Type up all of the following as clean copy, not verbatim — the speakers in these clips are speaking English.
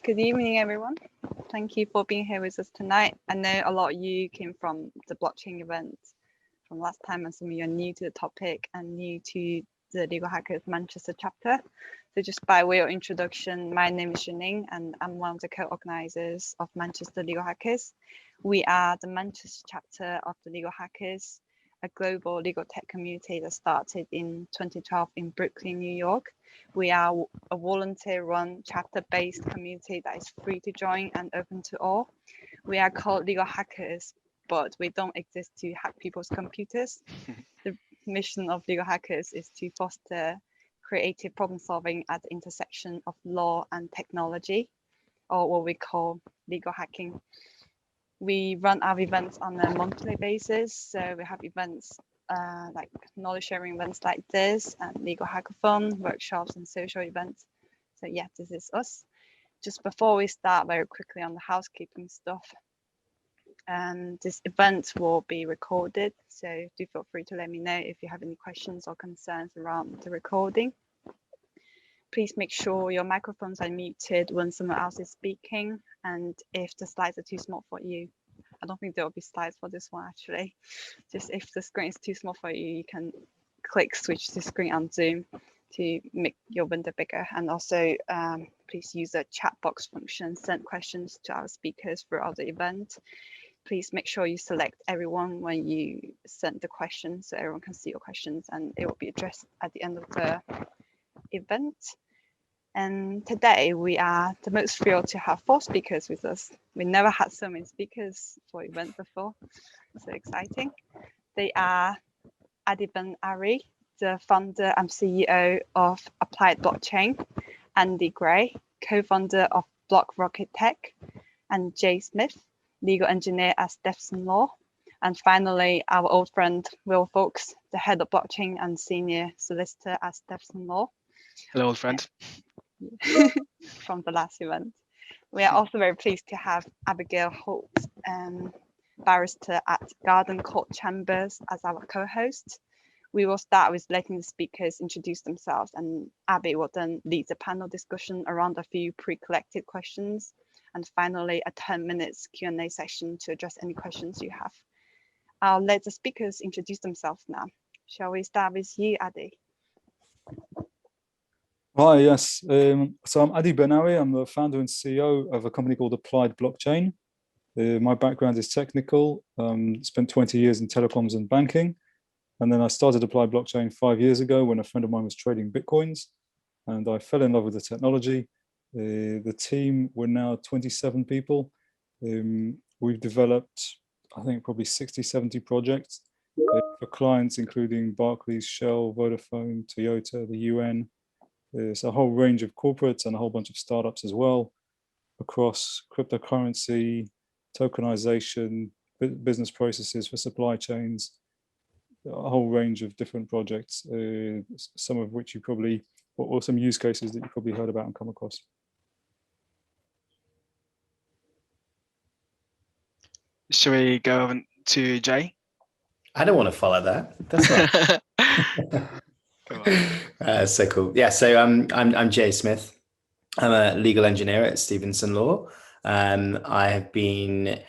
Good evening, everyone. Thank you for being here with us tonight. I know a lot of you came from the blockchain event from last time, and some of you are new to the topic and new to the Legal Hackers Manchester chapter. So just by way of introduction, my name is Xuening, and I'm one of the co-organizers of Manchester Legal Hackers. We are the Manchester chapter of the Legal Hackers, a global legal tech community that started in 2012 in Brooklyn, New York. We are a volunteer-run, chapter-based community that is free to join and open to all. We are called Legal Hackers, but we don't exist to hack people's computers. The mission of Legal Hackers is to foster creative problem-solving at the intersection of law and technology, or what we call legal hacking. We run our events on a monthly basis, so we have events like knowledge sharing events like this, and legal hackathon, workshops and social events. So yeah, this is us. Just before we start, very quickly on the housekeeping stuff. This event will be recorded, so do feel free to let me know if you have any questions or concerns around the recording. Please make sure your microphones are muted when someone else is speaking, and if the slides are too small for you, I don't think there will be slides for this one actually. Just if the screen is too small for you, you can click switch the screen on Zoom to make your window bigger. And also please use the chat box function, send questions to our speakers throughout the event. Please make sure you select everyone when you send the questions so everyone can see your questions, and it will be addressed at the end of the event. And today we are the most thrilled to have 4 speakers with us. We never had so many speakers for event before. So exciting. They are Adi Ben Ari, the founder and CEO of Applied Blockchain, Andy Gray, co-founder of Block Rocket Tech, and Jay Smith, legal engineer at Stephenson Law. And finally, our old friend Will Folks, the head of blockchain and senior solicitor at Stephenson Law. Hello, old friend. From the last event. We are also very pleased to have Abigail Holt, barrister at Garden Court Chambers, as our co-host. We will start with letting the speakers introduce themselves, and Abby will then lead the panel discussion around a few pre-collected questions, and finally a 10 minutes Q&A session to address any questions you have. I'll let the speakers introduce themselves now. Shall we start with you, Adi? Hi, yes. So I'm Adi Ben Ari. I'm the founder and CEO of a company called Applied Blockchain. My background is technical. Spent 20 years in telecoms and banking. And then I started Applied Blockchain 5 years ago when a friend of mine was trading Bitcoins. And I fell in love with the technology. The team, we're now 27 people. We've developed, I think, probably 60, 70 projects for clients, including Barclays, Shell, Vodafone, Toyota, the UN. There's a whole range of corporates and a whole bunch of startups as well across cryptocurrency, tokenization, business processes for supply chains, a whole range of different projects, some of which you probably, or some use cases that you probably heard about and come across. Shall we go over to Jay? I don't want to follow that. That's not. So cool. Yeah, so I'm Jay Smith. I'm a legal engineer at Stephenson Law. I have been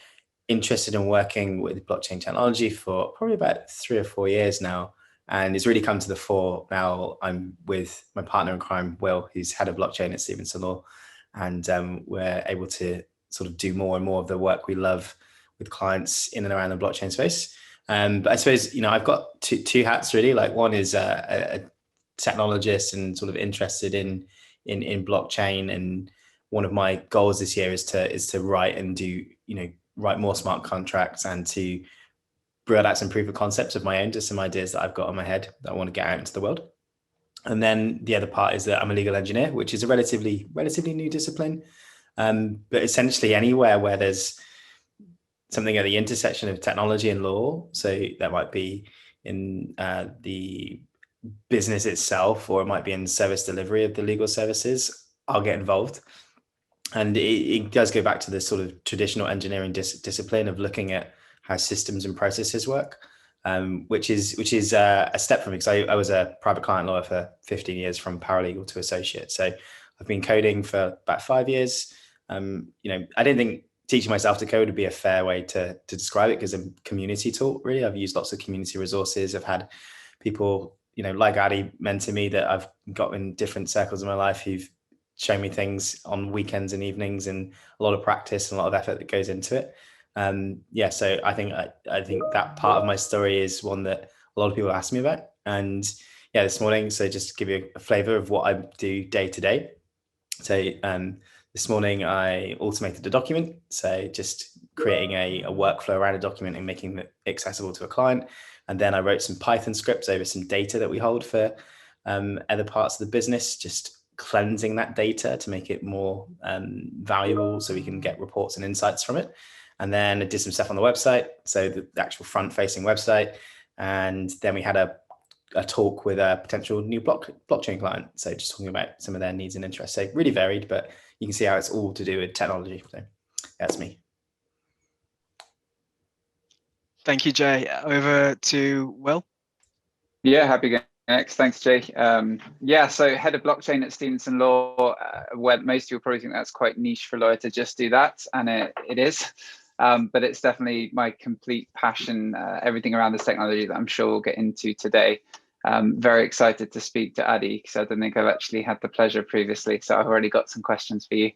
interested in working with blockchain technology for probably about 3 or 4 years now, and it's really come to the fore. Now I'm with my partner in crime, Will, who's head of blockchain at Stephenson Law, and we're able to sort of do more and more of the work we love with clients in and around the blockchain space. But I suppose, I've got two hats really. Like, one is a technologist and sort of interested in blockchain, and one of my goals this year is to write and do write more smart contracts and to build out some proof of concepts of my own, just some ideas that I've got on my head that I want to get out into the world. And then the other part is that I'm a legal engineer, which is a relatively new discipline, but essentially anywhere where there's something at the intersection of technology and law, so that might be in the business itself, or it might be in service delivery of the legal services, I'll get involved. And it does go back to the sort of traditional engineering discipline of looking at how systems and processes work, which is a step for me, because I was a private client lawyer for 15 years, from paralegal to associate. So I've been coding for about 5 years. I didn't think teaching myself to code would be a fair way to describe it, because I'm community taught, really. I've used lots of community resources. I've had people, like Adi mentor me, that I've got in different circles of my life, who've shown me things on weekends and evenings, and a lot of practice and a lot of effort that goes into it. So I think that part of my story is one that a lot of people ask me about. And this morning, so just to give you a flavor of what I do day to day. So this morning I automated a document, so just creating a workflow around a document and making it accessible to a client. And then I wrote some Python scripts over some data that we hold for other parts of the business, just cleansing that data to make it more valuable, so we can get reports and insights from it. And then I did some stuff on the website, so the actual front-facing website. And then we had a talk with a potential new blockchain client, so just talking about some of their needs and interests. So really varied, but you can see how it's all to do with technology. So that's me. Thank you, Jay. Over to Will. Yeah, happy going next. Thanks, Jay. So head of blockchain at Stevenson Law. Where most people probably think that's quite niche for a lawyer to just do that, and it is. But it's definitely my complete passion, everything around this technology that I'm sure we'll get into today. Very excited to speak to Adi, because I don't think I've actually had the pleasure previously, so I've already got some questions for you.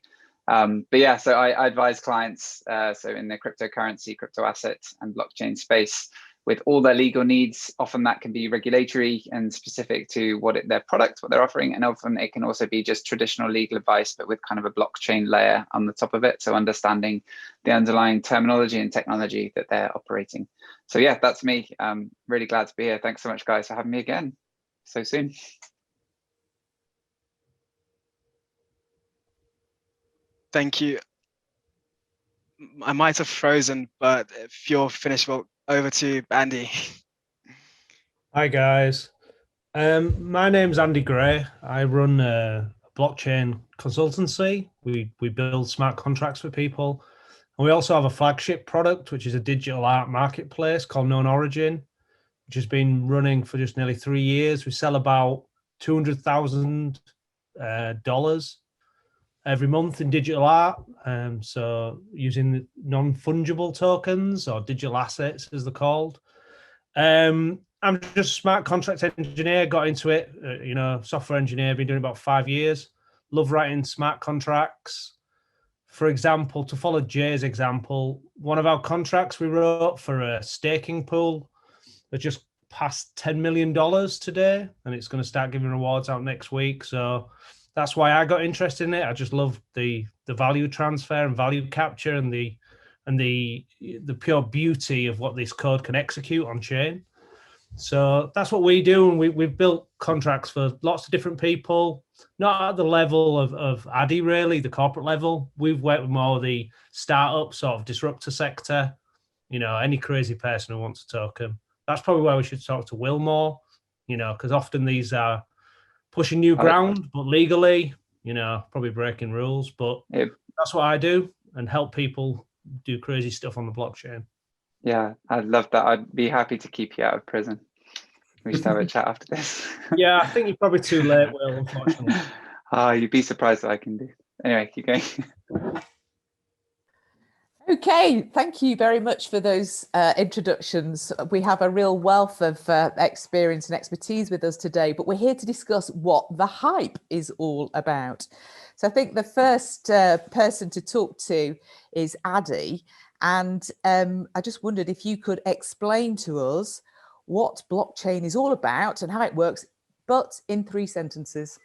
So I advise clients so in the cryptocurrency, crypto asset and blockchain space with all their legal needs. Often that can be regulatory and specific to their product, what they're offering, and often it can also be just traditional legal advice, but with kind of a blockchain layer on the top of it, so understanding the underlying terminology and technology that they're operating. So yeah, that's me. Really glad to be here. Thanks so much, guys, for having me again so soon. Thank you. I might have frozen, but if you're finished, well, over to Andy. Hi, guys. My name's Andy Gray. I run a blockchain consultancy. We build smart contracts for people. And we also have a flagship product, which is a digital art marketplace called Known Origin, which has been running for just nearly 3 years. We sell about $200,000 every month in digital art. So using non-fungible tokens, or digital assets as they're called. I'm just a smart contract engineer, got into it, software engineer, been doing it about 5 years. Love writing smart contracts. For example, to follow Jay's example, one of our contracts we wrote for a staking pool that just passed $10 million today, and it's going to start giving rewards out next week. So that's why I got interested in it. I just love the value transfer and value capture and the pure beauty of what this code can execute on chain. So that's what we do, and we've built contracts for lots of different people, not at the level of Adi, really, the corporate level. We've worked with more the startup sort of disruptor sector, any crazy person who wants a token. That's probably where we should talk to Will more, because often these are pushing new ground, but legally, probably breaking rules. But that's what I do, and help people do crazy stuff on the blockchain. Yeah, I'd love that. I'd be happy to keep you out of prison. We should have a chat after this. Yeah, I think you're probably too late, Will, unfortunately. You'd be surprised what I can do. Anyway, keep going. Okay, thank you very much for those introductions. We have a real wealth of experience and expertise with us today, but we're here to discuss what the hype is all about. So I think the first person to talk to is Adi. And I just wondered if you could explain to us what blockchain is all about and how it works, but in 3 sentences.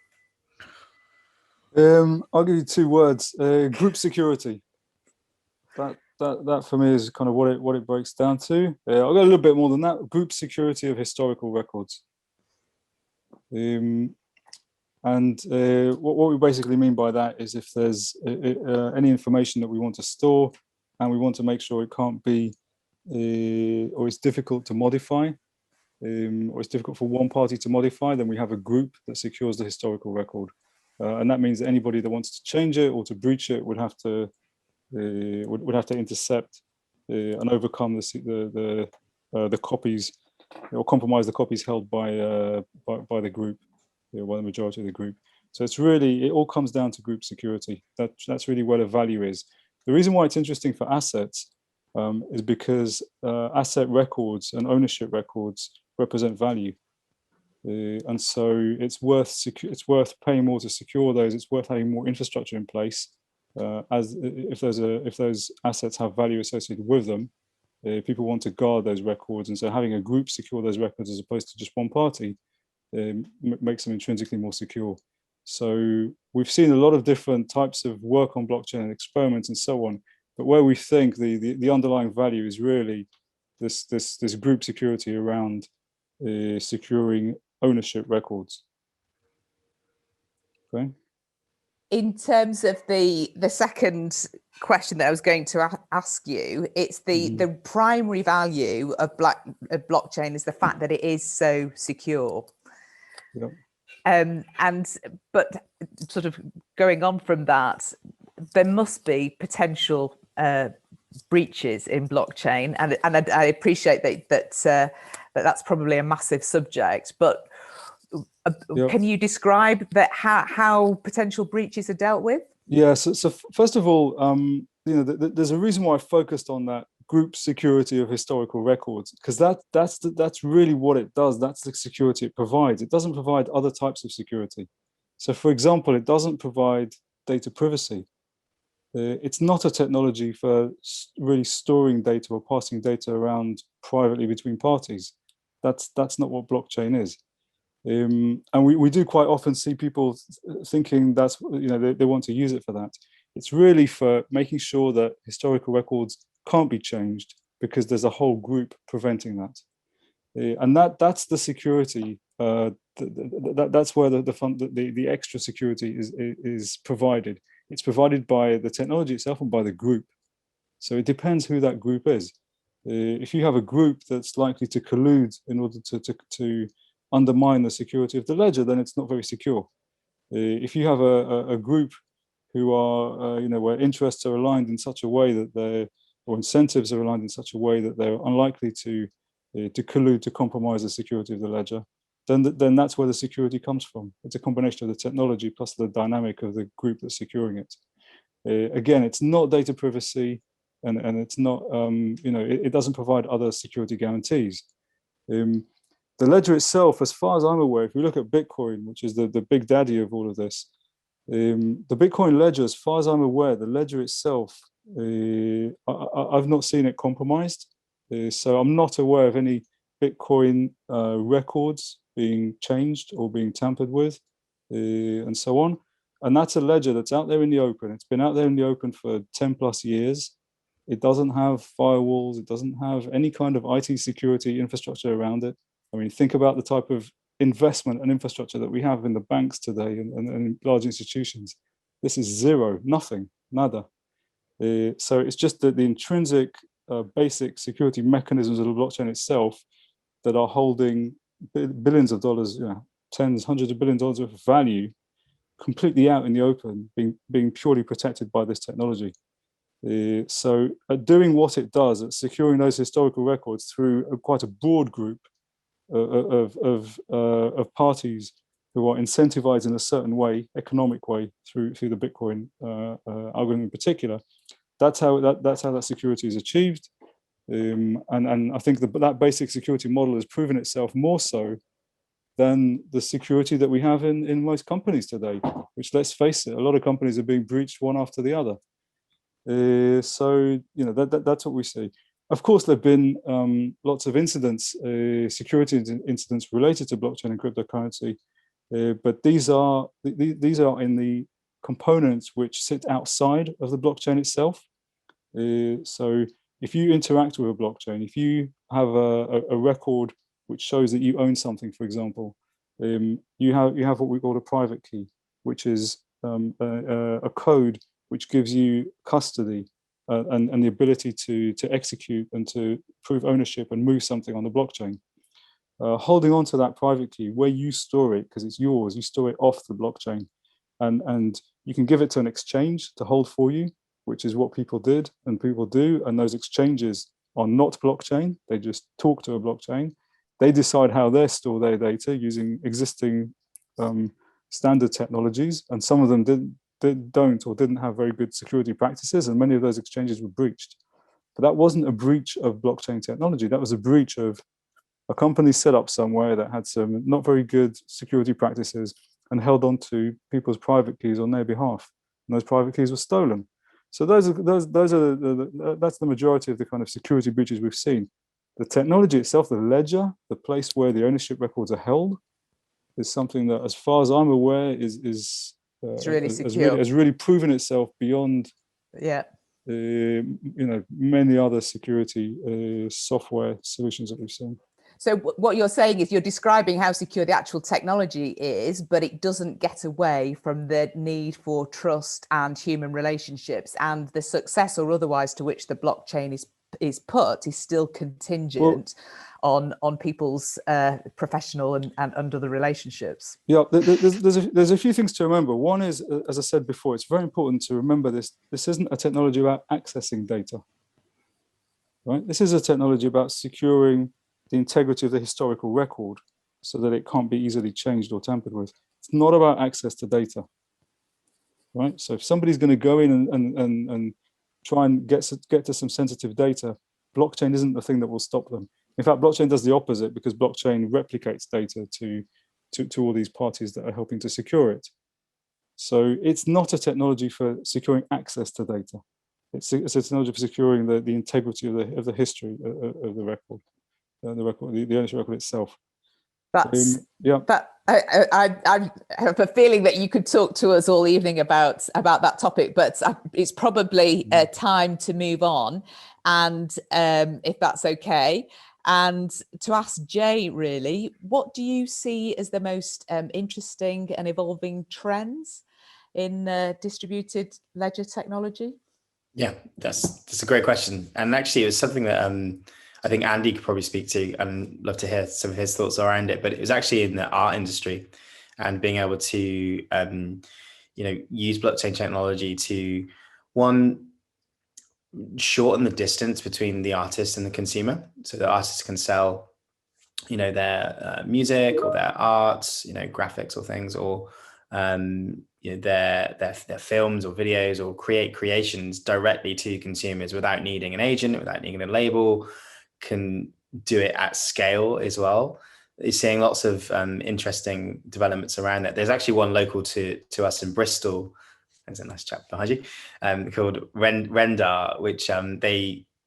I'll give you 2 words. Group security. That for me is kind of what it breaks down to. I'll go a little bit more than that. Group security of historical records. And what we basically mean by that is if there's any information that we want to store and we want to make sure it can't be, or it's difficult to modify, or it's difficult for one party to modify, then we have a group that secures the historical record. And that means that anybody that wants to change it or to breach it would have to intercept and overcome the copies, or compromise the copies held by the group, by the majority of the group. So it's really, it all comes down to group security. That's really where the value is. The reason why it's interesting for assets is because asset records and ownership records represent value. And so it's worth paying more to secure those. It's worth having more infrastructure in place, as if those assets have value associated with them. People want to guard those records, and so having a group secure those records as opposed to just one party makes them intrinsically more secure. So we've seen a lot of different types of work on blockchain and experiments and so on, but where we think the underlying value is really this group security around securing ownership records. Okay. In terms of the second question that I was going to ask you, it's the primary value of blockchain is the fact that it is so secure. Yep. But sort of going on from that, there must be potential breaches in blockchain, and I appreciate that's probably a massive subject, but Yep. Can you describe how potential breaches are dealt with? Yeah, so first of all, there's a reason why I focused on that group security of historical records, because that's really what it does. That's the security it provides. It doesn't provide other types of security. So for example, it doesn't provide data privacy. It's not a technology for really storing data or passing data around privately between parties. That's not what blockchain is. And we do quite often see people thinking that's, they want to use it for that. It's really for making sure that historical records can't be changed because there's a whole group preventing that. And that's the security. That's where the extra security is provided. It's provided by the technology itself and by the group. So it depends who that group is. If you have a group that's likely to collude in order to undermine the security of the ledger, then it's not very secure. If you have a group who are, where interests are aligned in such a way that or incentives are aligned in such a way that they're unlikely to collude to compromise the security of the ledger, then that's where the security comes from. It's a combination of the technology plus the dynamic of the group that's securing it. Again, it's not data privacy, and it's not, it doesn't provide other security guarantees. The ledger itself, as far as I'm aware, if we look at Bitcoin, which is the big daddy of all of this, the Bitcoin ledger, as far as I'm aware, the ledger itself, I've not seen it compromised. So I'm not aware of any Bitcoin records being changed or being tampered with, and so on. And that's a ledger that's out there in the open. It's been out there in the open for 10 plus years. It doesn't have firewalls. It doesn't have any kind of IT security infrastructure around it. I mean, think about the type of investment and infrastructure that we have in the banks today and large institutions. This is zero, nothing, nada. So it's just that the intrinsic basic security mechanisms of the blockchain itself that are holding billions of dollars, tens, hundreds of billions of dollars worth of value completely out in the open, being purely protected by this technology. So doing what it does at securing those historical records through quite a broad group of parties who are incentivized in a certain way, economic way, through the Bitcoin algorithm in particular. That's how that security is achieved, and I think that basic security model has proven itself more so than the security that we have in most companies today. Which, let's face it, a lot of companies are being breached one after the other. So that's what we see. Of course, there've been lots of incidents, security incidents related to blockchain and cryptocurrency, but these are in the components which sit outside of the blockchain itself. So if you interact with a blockchain, if you have a record which shows that you own something, for example, you have what we call a private key, which is a code which gives you custody and the ability to execute and to prove ownership and move something on the blockchain. Holding on to that private key where you store it, because it's yours, you store it off the blockchain, and you can give it to an exchange to hold for you, which is what people did and people do. And those exchanges are not blockchain. They just talk to a blockchain. They decide how they store their data using existing standard technologies, and some of them didn't have very good security practices, and many of those exchanges were breached. But that wasn't a breach of blockchain technology. That was a breach of a company set up somewhere that had some not very good security practices and held on to people's private keys on their behalf. And those private keys were stolen. So that's the majority of the kind of security breaches we've seen. The technology itself, the ledger, the place where the ownership records are held, is something that, as far as I'm aware, it's really secure. Has really proven itself beyond many other security software solutions that we've seen. So what you're saying is you're describing how secure the actual technology is, but it doesn't get away from the need for trust and human relationships, and the success or otherwise to which the blockchain is put is still contingent on people's professional and other relationships. Yeah, there's a few things to remember. One is, as I said before, it's very important to remember this isn't a technology about accessing data, right? This is a technology about securing the integrity of the historical record so that it can't be easily changed or tampered with. It's not about access to data, right? So if somebody's going to go in and try and get to some sensitive data, blockchain isn't the thing that will stop them. In fact, blockchain does the opposite, because blockchain replicates data to all these parties that are helping to secure it. So it's not a technology for securing access to data. It's a technology for securing the integrity of the history of the record. The ownership record itself. But I have a feeling that you could talk to us all evening about that topic, but it's probably time to move on, and if that's okay, and to ask Jay, really, what do you see as the most interesting and evolving trends in distributed ledger technology? Yeah, that's a great question, and actually it was something that I think Andy could probably speak to, and love to hear some of his thoughts around it. But it was actually in the art industry, and being able to, use blockchain technology to, one, shorten the distance between the artist and the consumer. So the artist can sell, their music or their art, graphics or things, or their films or videos, or creations directly to consumers without needing an agent, without needing a label. Can do it at scale as well. You're seeing lots of interesting developments around that. There's actually one local to us in Bristol. There's a nice chap behind you, called Rendar, which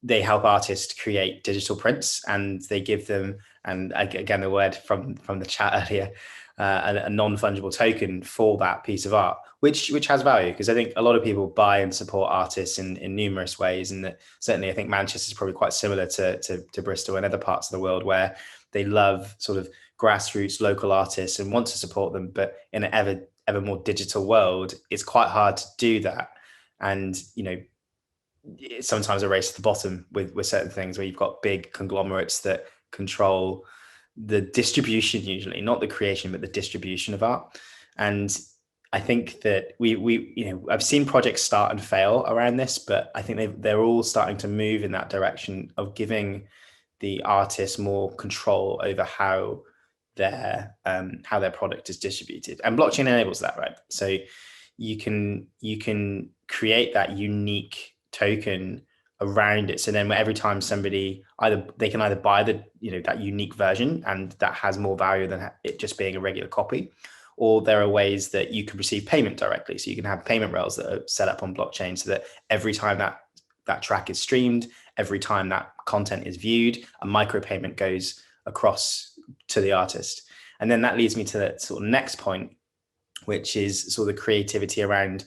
they help artists create digital prints, and they give them, and again, the word from the chat earlier, a non-fungible token for that piece of art, which has value, because I think a lot of people buy and support artists in numerous ways, and that certainly I think Manchester is probably quite similar to Bristol and other parts of the world, where they love sort of grassroots local artists and want to support them, but in an ever more digital world, it's quite hard to do that. And it's sometimes a race to the bottom with certain things, where you've got big conglomerates that control the distribution, usually not the creation, but the distribution of art. And I think that I've seen projects start and fail around this, but I think they're all starting to move in that direction of giving the artists more control over how their product is distributed. And blockchain enables that, right? So you can create that unique token around it. So then every time somebody they can either buy that unique version, and that has more value than it just being a regular copy, or there are ways that you can receive payment directly. So you can have payment rails that are set up on blockchain, so that every time that track is streamed, every time that content is viewed, a micropayment goes across to the artist. And then that leads me to the sort of next point, which is sort of the creativity around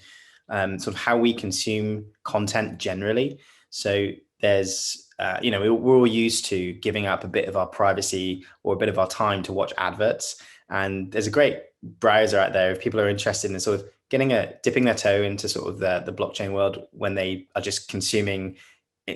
sort of how we consume content generally. So there's, we're all used to giving up a bit of our privacy or a bit of our time to watch adverts. And there's a great browser out there if people are interested in sort of dipping their toe into sort of the blockchain world when they are just consuming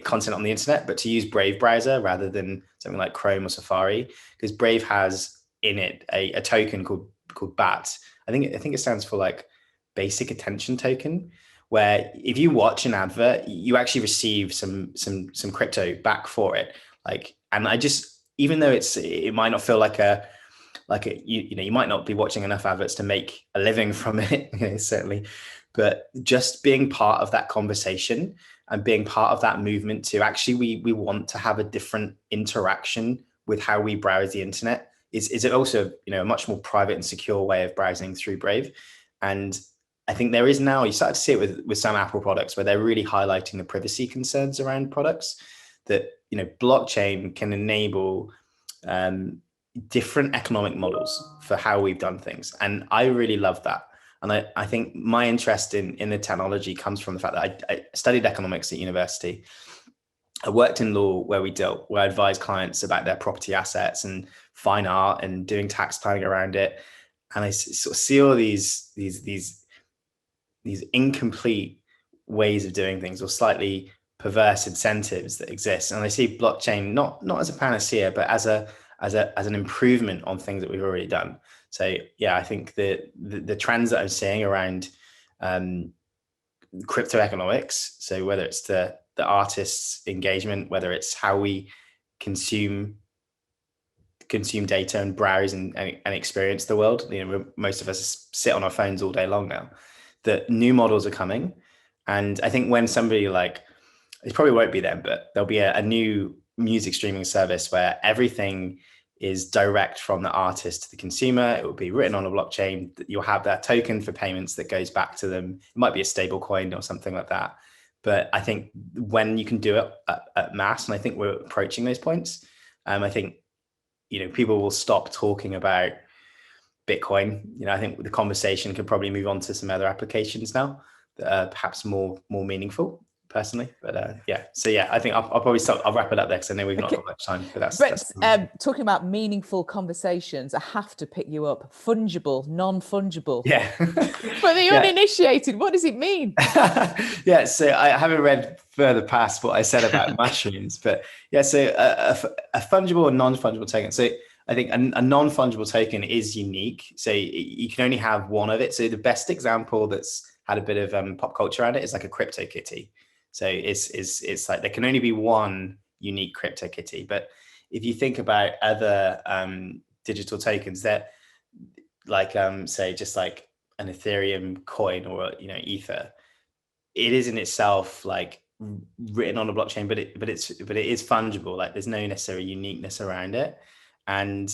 content on the internet, but to use Brave browser rather than something like Chrome or Safari, because Brave has in it a token called BAT. I think it stands for like basic attention token, where if you watch an advert, you actually receive some crypto back for it. Like, and I just, even though it might not feel like a like you might not be watching enough adverts to make a living from it, certainly, but just being part of that conversation and being part of that movement to actually we want to have a different interaction with how we browse the internet. Is it also a much more private and secure way of browsing through Brave? And I think there is now, you start to see it with some Apple products where they're really highlighting the privacy concerns around products, that blockchain can enable different economic models for how we've done things. And I really love that. And I think my interest in the technology comes from the fact that I studied economics at university. I worked in law where I advised clients about their property assets and fine art and doing tax planning around it. And I sort of see all these incomplete ways of doing things, or slightly perverse incentives that exist. And I see blockchain not as a panacea, but as an improvement on things that we've already done. So yeah, I think the trends that I'm seeing around crypto economics, so whether it's the artist's engagement, whether it's how we consume data and browse and experience the world, most of us sit on our phones all day long now, that new models are coming. And I think when somebody it probably won't be them, but there'll be a new music streaming service where everything is direct from the artist to the consumer. It will be written on a blockchain. You'll have that token for payments that goes back to them. It might be a stable coin or something like that. But I think when you can do it at mass, and I think we're approaching those points, I think, people will stop talking about Bitcoin. I think the conversation could probably move on to some other applications now that are perhaps more meaningful, personally. But yeah, so yeah, I think I'll probably stop. I'll wrap it up there because I know we've not got much time. But that's talking about meaningful conversations, I have to pick you up. Fungible, non-fungible. Yeah. For the uninitiated, what does it mean? Yeah, so I haven't read further past what I said about mushrooms, but yeah, so a fungible and non-fungible token. So I think a non-fungible token is unique. So you can only have one of it. So the best example that's had a bit of pop culture around it is like a crypto kitty. So it's like there can only be one unique crypto kitty. But if you think about other digital tokens, that like say just like an Ethereum coin or Ether, it is in itself like written on a blockchain, but it is fungible. Like there's no necessary uniqueness around it. And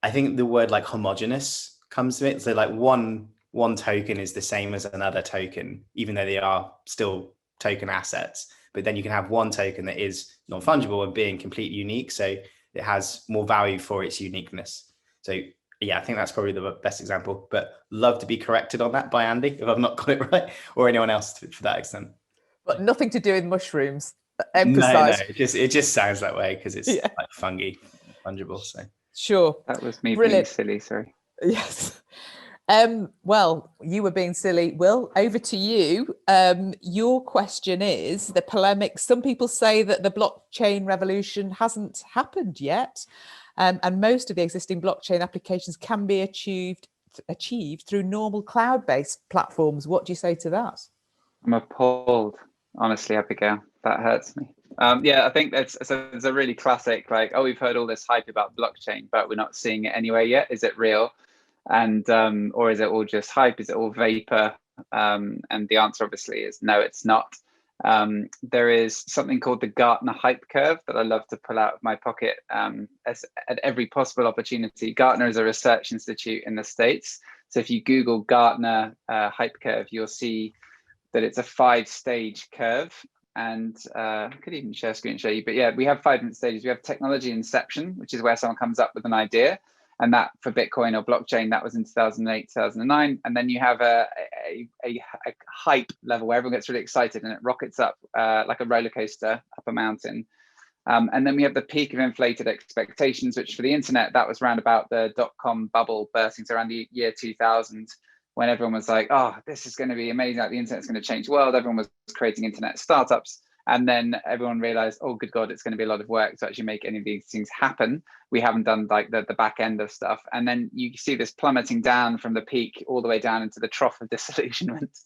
I think the word like homogeneous comes to it. So like one token is the same as another token, even though they are still token assets. But then you can have one token that is non-fungible and being completely unique. So it has more value for its uniqueness. So yeah, I think that's probably the best example, but love to be corrected on that by Andy if I've not got it right, or anyone else to that extent. But nothing to do with mushrooms. No, it just sounds that way because it's like fungible. So sure. That was me being silly, sorry. Yes. Well, you were being silly. Will, over to you. Your question is the polemic. Some people say that the blockchain revolution hasn't happened yet. And most of the existing blockchain applications can be achieved through normal cloud-based platforms. What do you say to that? I'm appalled, honestly, Abigail. That hurts me. Yeah, I think it's a really classic, like, oh, we've heard all this hype about blockchain, but we're not seeing it anywhere yet. Is it real? And or is it all just hype? Is it all vapor? And the answer obviously is no, it's not. There is something called the Gartner hype curve that I love to pull out of my pocket at every possible opportunity. Gartner is a research institute in the States. So if you Google Gartner hype curve, you'll see that it's a 5-stage curve. And I could even share screen and show you, but yeah, we have 5 different stages. We have technology inception, which is where someone comes up with an idea. And that for Bitcoin or blockchain, that was in 2008, 2009. And then you have a hype level where everyone gets really excited and it rockets up like a roller coaster up a mountain. And then we have the peak of inflated expectations, which for the internet, that was around about the dot-com bubble bursting, so around the year 2000, when everyone was like, oh, this is going to be amazing, like the internet's going to change the world. Everyone was creating internet startups. And then everyone realized, oh, good God, it's going to be a lot of work to actually make any of these things happen. We haven't done like the back end of stuff. And then you see this plummeting down from the peak all the way down into the trough of disillusionment,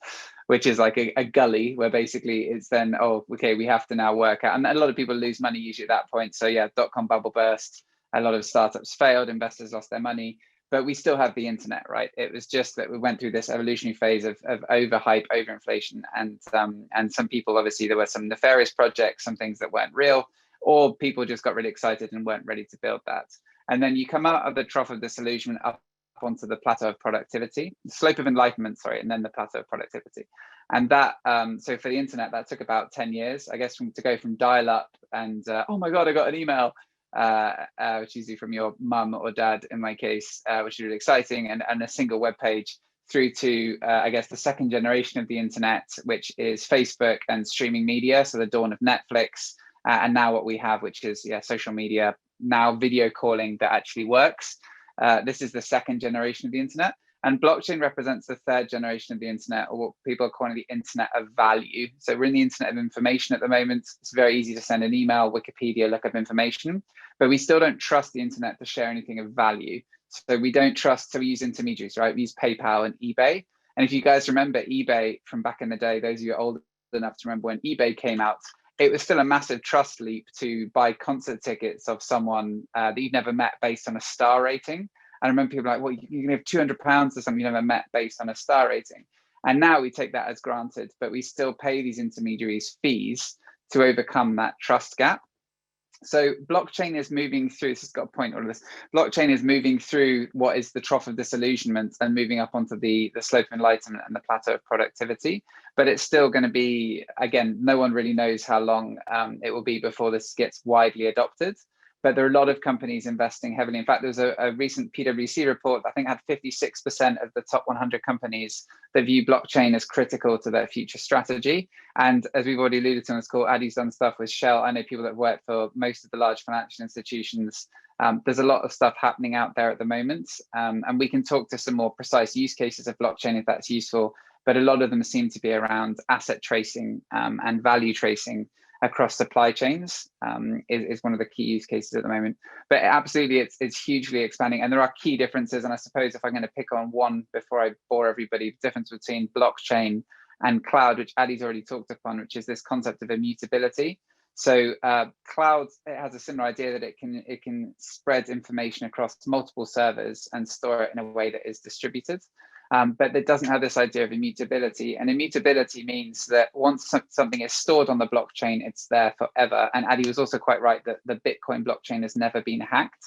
which is like a gully where basically it's then, oh, okay, we have to now work out. And a lot of people lose money usually at that point. So yeah, dot-com bubble burst. A lot of startups failed, investors lost their money. but we still have the internet, right? It was just that we went through this evolutionary phase of overhype, overinflation, and some people, obviously, there were some nefarious projects, some things that weren't real, or people just got really excited and weren't ready to build that. And then you come out of the trough of disillusionment up onto the plateau of productivity, the slope of enlightenment, sorry, and then the plateau of productivity. And that, so for the internet, that took about 10 years, I guess, to go from dial-up and, oh my God, I got an email, which is usually from your mum or dad in my case, which is really exciting, and a single web page, through to, I guess, the second generation of the internet, which is Facebook and streaming media, so the dawn of Netflix, and now what we have, which is social media, now video calling that actually works. This is the second generation of the internet, and blockchain represents the third generation of the internet, or what people are calling the internet of value. So we're in the internet of information at the moment. It's very easy to send an email, Wikipedia, look up information, but we still don't trust the internet to share anything of value. So we don't trust, so we use intermediaries, right? We use PayPal and eBay. And if you guys remember eBay from back in the day, those of you old enough to remember when eBay came out, it was still a massive trust leap to buy concert tickets of someone that you've never met based on a star rating. I remember people like, well, you can have £200 to someone you never met based on a star rating. And now we take that as granted, but we still pay these intermediaries fees to overcome that trust gap. So blockchain is moving through, this has got a point, all of this. Blockchain is moving through what is the trough of disillusionment and moving up onto the slope of enlightenment and the plateau of productivity. But it's still going to be, again, no one really knows how long it will be before this gets widely adopted. But there are a lot of companies investing heavily. In fact, there was a recent PwC report, I think had 56% of the top 100 companies that view blockchain as critical to their future strategy. And as we've already alluded to on this call, Addy's done stuff with Shell. I know people that have worked for most of the large financial institutions. There's a lot of stuff happening out there at the moment. And we can talk to some more precise use cases of blockchain if that's useful. But a lot of them seem to be around asset tracing and value tracing across supply chains is one of the key use cases at the moment. But absolutely, it's hugely expanding, and there are key differences. And I suppose if I'm going to pick on one before I bore everybody, the difference between blockchain and cloud, which Addy's already talked upon, which is this concept of immutability. So cloud, it has a similar idea that it can spread information across multiple servers and store it in a way that is distributed. But it doesn't have this idea of immutability. And immutability means that once something is stored on the blockchain, it's there forever. And Addy was also quite right that the Bitcoin blockchain has never been hacked.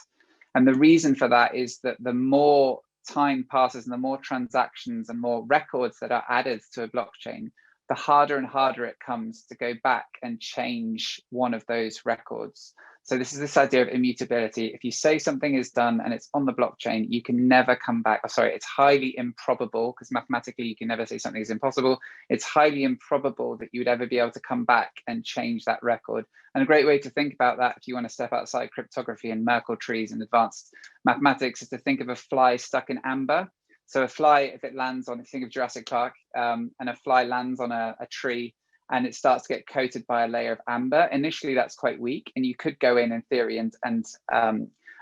And the reason for that is that the more time passes and the more transactions and more records that are added to a blockchain, the harder and harder it comes to go back and change one of those records. So this is this idea of immutability. If you say something is done and it's on the blockchain, you can never come back. Oh, sorry, it's highly improbable, because mathematically you can never say something is impossible. It's highly improbable that you would ever be able to come back and change that record. And a great way to think about that, if you want to step outside cryptography and Merkle trees and advanced mathematics, is to think of a fly stuck in amber. So a fly, if it lands on, if you think of Jurassic Park, and a fly lands on a tree, and it starts to get coated by a layer of amber. Initially, that's quite weak, and you could go in theory and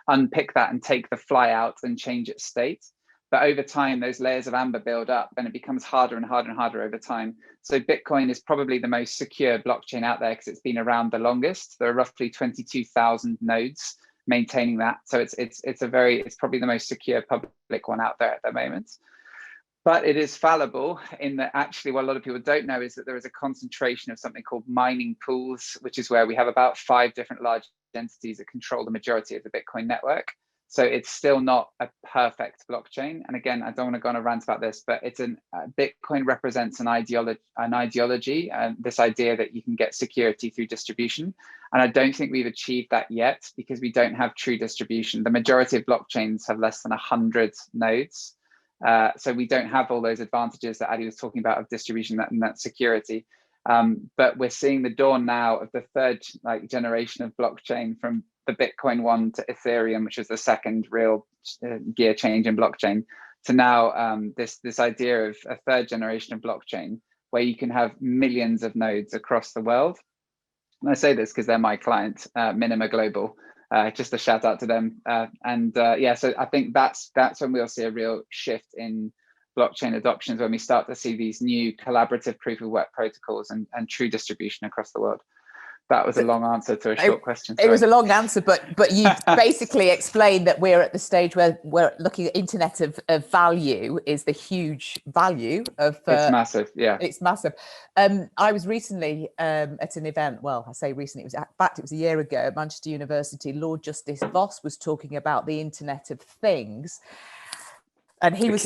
unpick that and take the fly out and change its state. But over time, those layers of amber build up, and it becomes harder and harder and harder over time. So Bitcoin is probably the most secure blockchain out there because it's been around the longest. There are roughly 22,000 nodes maintaining that. So it's probably the most secure public one out there at the moment. But it is fallible in that actually what a lot of people don't know is that there is a concentration of something called mining pools, which is where we have about 5 different large entities that control the majority of the Bitcoin network. So it's still not a perfect blockchain. And again, I don't want to go on a rant about this, but it's Bitcoin represents an ideology, this idea that you can get security through distribution. And I don't think we've achieved that yet because we don't have true distribution. The majority of blockchains have less than 100 nodes. So we don't have all those advantages that Addy was talking about of distribution and that security. But we're seeing the dawn now of the third generation of blockchain, from the Bitcoin one to Ethereum, which is the second real gear change in blockchain, to now this idea of a third generation of blockchain where you can have millions of nodes across the world. And I say this because they're my client, Minima Global. Just a shout out to them. So I think that's when we'll see a real shift in blockchain adoptions, when we start to see these new collaborative proof of work protocols and true distribution across the world. That was a long answer to a short question. It was a long answer, but you basically explained that we're at the stage where we're looking at internet of value is the huge value of. It's massive, yeah. It's massive. I was recently at an event. Well, I say recently. It was a year ago at Manchester University. Lord Justice Voss was talking about the Internet of Things. And he was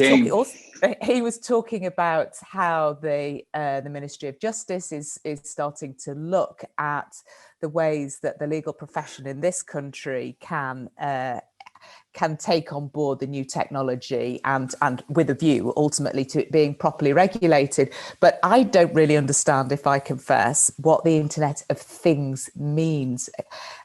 talking about how the Ministry of Justice is starting to look at the ways that the legal profession in this country can take on board the new technology and with a view ultimately to it being properly regulated. But I don't really understand, if I confess, what the Internet of Things means.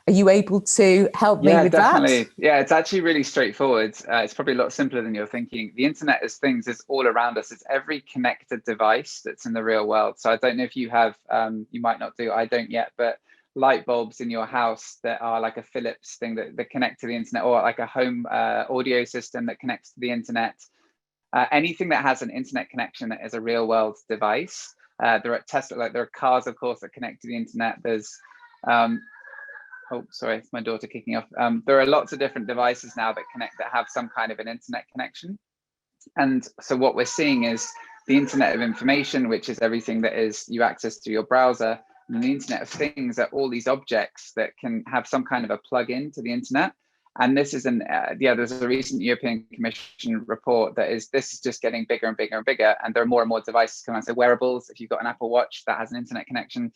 Are you able to help me with definitely. that? Yeah, it's actually really straightforward. It's probably a lot simpler than you're thinking. The Internet of Things is all around us. It's every connected device that's in the real world. So I don't know if you have, you might not do, I don't yet, but light bulbs in your house that are like a Philips thing that connect to the internet, or like a home audio system that connects to the internet. Anything that has an internet connection that is a real world device. There are cars, of course, that connect to the internet. There's oh, sorry, it's my daughter kicking off. There are lots of different devices now that have some kind of an internet connection. And so what we're seeing is the Internet of Information, which is everything that is you access through your browser. And the Internet of Things are all these objects that can have some kind of a plug-in to the internet. And this is there's a recent European Commission report this is just getting bigger and bigger and bigger. And there are more and more devices coming out. So wearables, if you've got an Apple Watch that has an internet connection.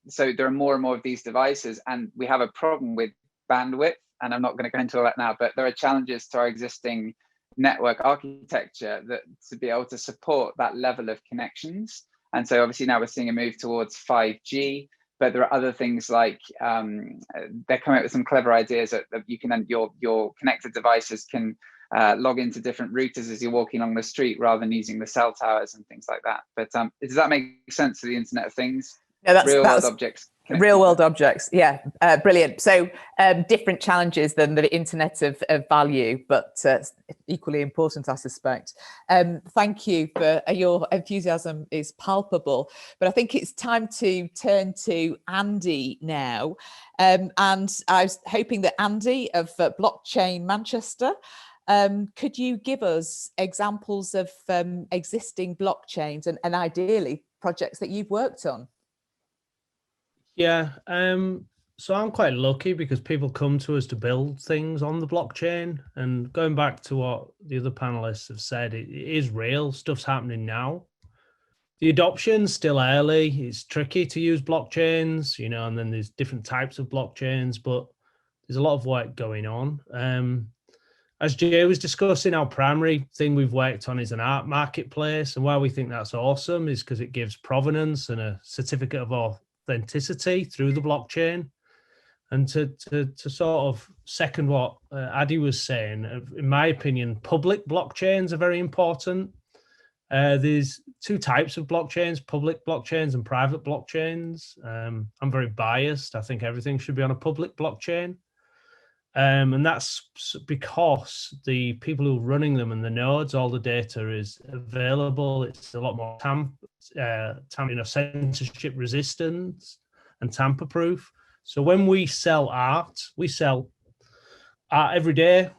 So there are more and more of these devices, and we have a problem with bandwidth. And I'm not going to go into all that now, but there are challenges to our existing network architecture to be able to support that level of connections. And so obviously now we're seeing a move towards 5G, but there are other things like they're coming up with some clever ideas that you can, your connected devices can log into different routers as you're walking along the street rather than using the cell towers and things like that. But does that make sense to the Internet of Things? No, that's world objects. Real world objects, yeah, brilliant. So different challenges than the Internet of value, but equally important, I suspect. Thank you for your enthusiasm is palpable, but I think it's time to turn to Andy now. And I was hoping that Andy of Blockchain Manchester, could you give us examples of existing blockchains and ideally projects that you've worked on? Yeah, so I'm quite lucky because people come to us to build things on the blockchain. And going back to what the other panelists have said, it is real. Stuff's happening now. The adoption's still early. It's tricky to use blockchains, and then there's different types of blockchains, but there's a lot of work going on. As Jay was discussing, our primary thing we've worked on is an art marketplace. And why we think that's awesome is because it gives provenance and a certificate of authenticity through the blockchain. And to sort of second what Adi was saying, in my opinion, public blockchains are very important. There's two types of blockchains, public blockchains and private blockchains. I'm very biased. I think everything should be on a public blockchain. And that's because the people who are running them and the nodes, all the data is available. It's a lot more censorship resistance and tamper proof. So when we sell art every day,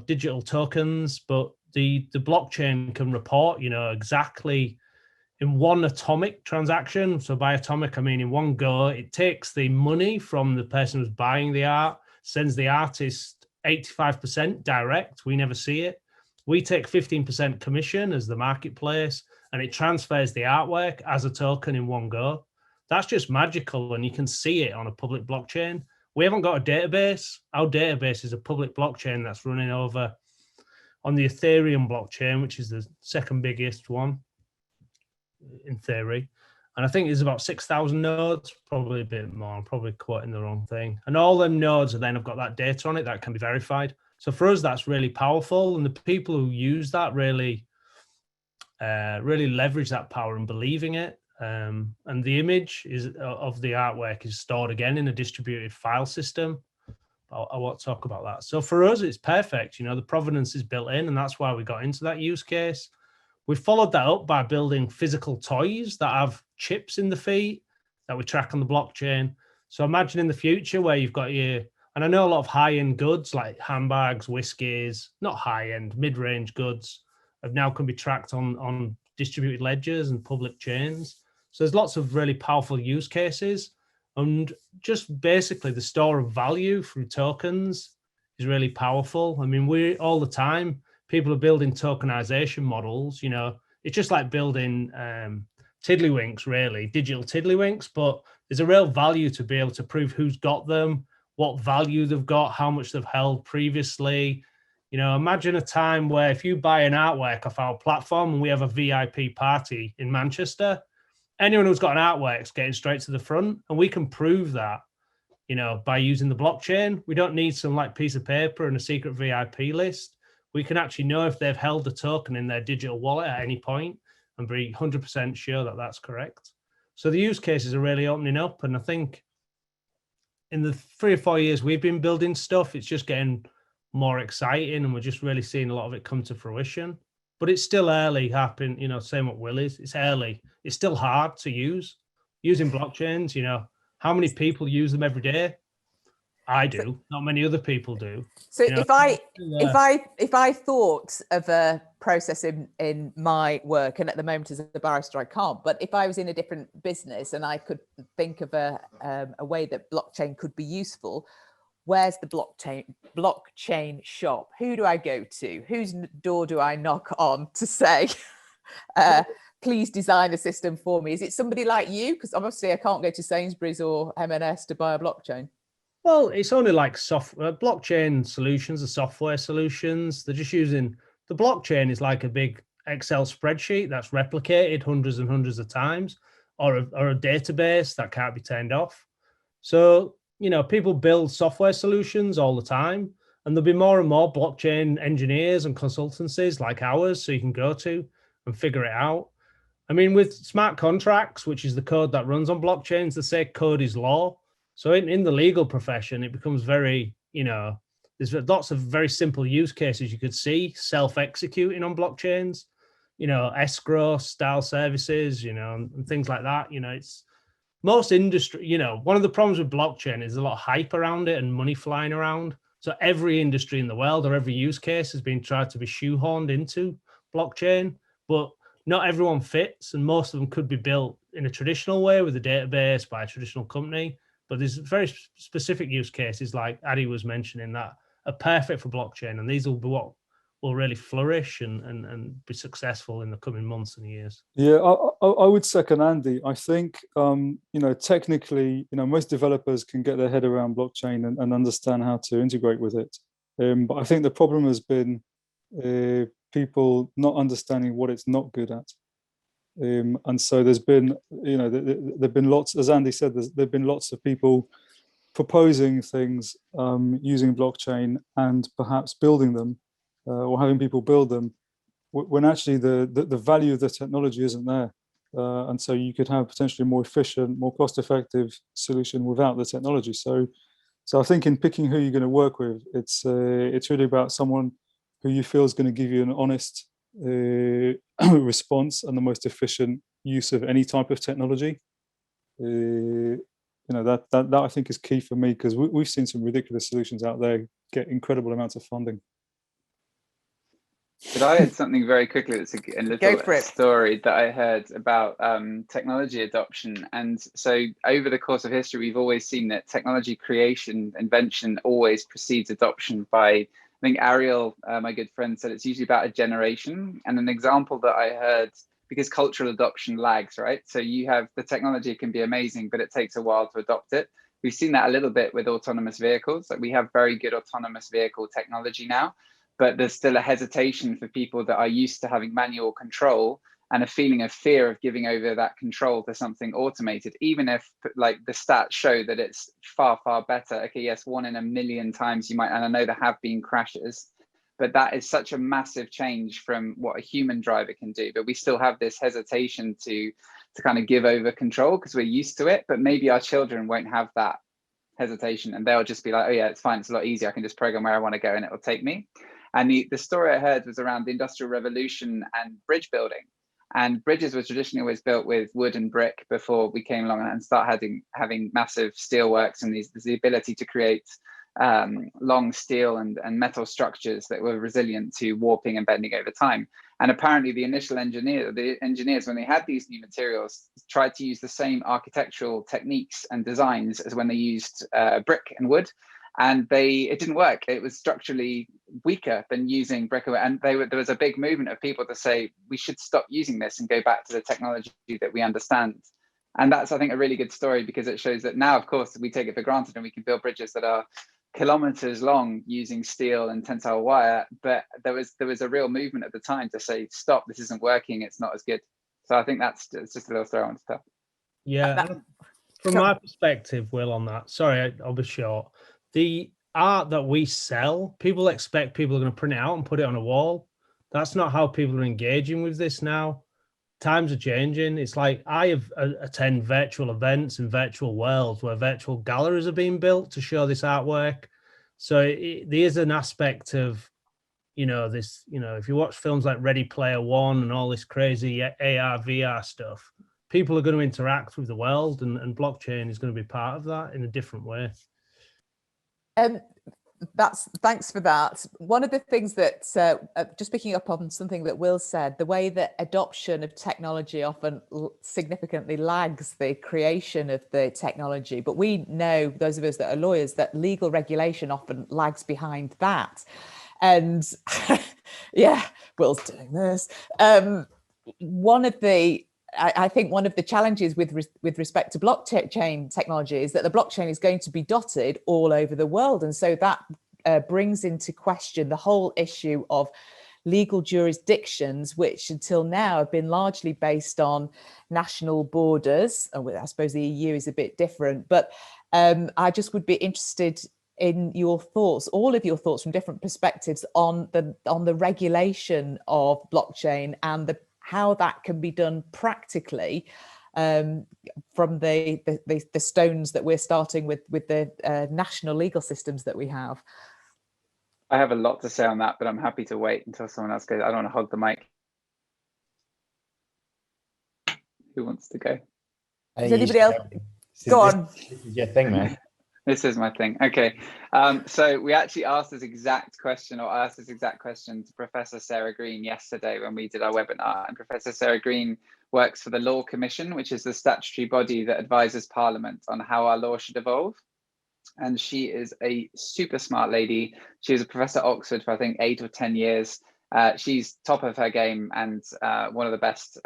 digital tokens, but the blockchain can report, exactly in one atomic transaction. So by atomic, I mean in one go, it takes the money from the person who's buying the art, sends the artist 85% direct. We never see it. We take 15% commission as the marketplace, and it transfers the artwork as a token in one go. That's just magical, and you can see it on a public blockchain. We haven't got a database. Our database is a public blockchain that's running over on the Ethereum blockchain, which is the second biggest one in theory. And I think there's about 6,000 nodes, probably a bit more. I'm probably quoting the wrong thing. And all them nodes then have got that data on it that can be verified. So for us, that's really powerful. And the people who use that really leverage that power and believing it. And the image of the artwork is stored again in a distributed file system. I won't talk about that. So for us, it's perfect. The provenance is built in, and that's why we got into that use case. We followed that up by building physical toys that have chips in the feet that we track on the blockchain. So imagine in the future where you've got your, and I know a lot of high-end goods like handbags, whiskies, not high-end, mid-range goods have now can be tracked on distributed ledgers and public chains. So there's lots of really powerful use cases, and just basically the store of value through tokens is really powerful. I mean, we all the time, people are building tokenization models, you know, it's just like building tiddlywinks, really, digital tiddlywinks, but there's a real value to be able to prove who's got them, what value they've got, how much they've held previously. You know, imagine a time where if you buy an artwork off our platform and we have a VIP party in Manchester, anyone who's got an artwork is getting straight to the front, and we can prove that, you know, by using the blockchain. We don't need some like piece of paper and a secret VIP list. We can actually know if they've held the token in their digital wallet at any point and be 100% sure that that's correct. So the use cases are really opening up. And I think in the 3 or 4 years we've been building stuff, it's just getting more exciting, and we're just really seeing a lot of it come to fruition. But it's still early, happening, you know, same what Will is. It's early. It's still hard to use. Using blockchains, you know, how many people use them every day? I do. Not many other people do. So you know, if I thought of a process in my work, and at the moment as a barrister I can't, but if I was in a different business and I could think of a way that blockchain could be useful, where's the blockchain shop? Who do I go to? Whose door do I knock on to say, please design a system for me? Is it somebody like you? Because obviously I can't go to Sainsbury's or M&S to buy a blockchain. Well, it's only like software. Blockchain solutions are software solutions. They're just using, the blockchain is like a big Excel spreadsheet that's replicated hundreds and hundreds of times, or a database that can't be turned off. So, you know, people build software solutions all the time, and there'll be more and more blockchain engineers and consultancies like ours, so you can go to and figure it out. I mean, with smart contracts, which is the code that runs on blockchains, they say code is law. So in the legal profession, it becomes very, you know, there's lots of very simple use cases you could see self-executing on blockchains, you know, escrow style services, you know, and things like that. You know, it's most industry, you know, one of the problems with blockchain is a lot of hype around it and money flying around. So every industry in the world or every use case has been tried to be shoehorned into blockchain, but not everyone fits, and most of them could be built in a traditional way with a database by a traditional company. But there's very specific use cases like Addy was mentioning that are perfect for blockchain, and these will be what will really flourish and be successful in the coming months and years. Yeah, I would second Andy. I think, you know, technically, you know, most developers can get their head around blockchain and understand how to integrate with it. But I think the problem has been people not understanding what it's not good at. And so there's been, you know, there've been lots, as Andy said, there've been lots of people proposing things using blockchain and perhaps building them or having people build them when actually the value of the technology isn't there. And so you could have potentially a more efficient, more cost-effective solution without the technology. So I think in picking who you're going to work with, it's really about someone who you feel is going to give you an honest response and the most efficient use of any type of technology. You know, that I think is key for me, because we've seen some ridiculous solutions out there get incredible amounts of funding. But I had something very quickly that's a little story that I heard about technology adoption. And so over the course of history, we've always seen that technology creation, invention always precedes adoption by, I think Ariel, my good friend, said it's usually about a generation. And an example that I heard, because cultural adoption lags, right? So you have the technology can be amazing, but it takes a while to adopt it. We've seen that a little bit with autonomous vehicles. Like we have very good autonomous vehicle technology now, but there's still a hesitation for people that are used to having manual control and a feeling of fear of giving over that control to something automated, even if like the stats show that it's far, far better. Okay, yes, 1 in a million times you might, and I know there have been crashes, but that is such a massive change from what a human driver can do. But we still have this hesitation to kind of give over control because we're used to it, but maybe our children won't have that hesitation and they'll just be like, oh yeah, it's fine, it's a lot easier. I can just program where I want to go and it will take me. And the story I heard was around the Industrial Revolution and bridge building. And bridges were traditionally always built with wood and brick before we came along and started having massive steelworks and the ability to create long steel and metal structures that were resilient to warping and bending over time. And apparently the initial engineers, when they had these new materials, tried to use the same architectural techniques and designs as when they used brick and wood. And it didn't work. It was structurally weaker than using brick and wood. And there was a big movement of people to say, we should stop using this and go back to the technology that we understand. And that's, I think, a really good story, because it shows that now, of course, we take it for granted and we can build bridges that are kilometers long using steel and tensile wire. But there was a real movement at the time to say, stop, this isn't working, it's not as good. So I think it's just a little story I want to tell. Yeah, from my perspective, Will, on that, sorry, I'll be short. The art that we sell, people expect people are going to print it out and put it on a wall. That's not how people are engaging with this now. Times are changing. It's like I attend virtual events in virtual worlds where virtual galleries are being built to show this artwork. So there's an aspect of, this, if you watch films like Ready Player One and all this crazy AR, VR stuff, people are going to interact with the world, and blockchain is going to be part of that in a different way. Thanks for that. One of the things that, just picking up on something that Will said, the way that adoption of technology often significantly lags the creation of the technology. But we know, those of us that are lawyers, that legal regulation often lags behind that. And yeah, Will's doing this. I think one of the challenges with respect to blockchain technology is that the blockchain is going to be dotted all over the world. And so that brings into question the whole issue of legal jurisdictions, which until now have been largely based on national borders. I suppose the EU is a bit different, but I just would be interested in your thoughts, all of your thoughts from different perspectives on the regulation of blockchain and how that can be done practically, from the stones that we're starting with the national legal systems that we have. I have a lot to say on that, but I'm happy to wait until someone else goes. I don't want to hog the mic. Who wants to go? Does anybody else? Go on. This is your thing, man. This is my thing. Okay. So we actually asked this exact question to Professor Sarah Green yesterday when we did our webinar. And Professor Sarah Green works for the Law Commission, which is the statutory body that advises Parliament on how our law should evolve. And she is a super smart lady. She was a professor at Oxford for, I think, 8 or 10 years. She's top of her game and one of the best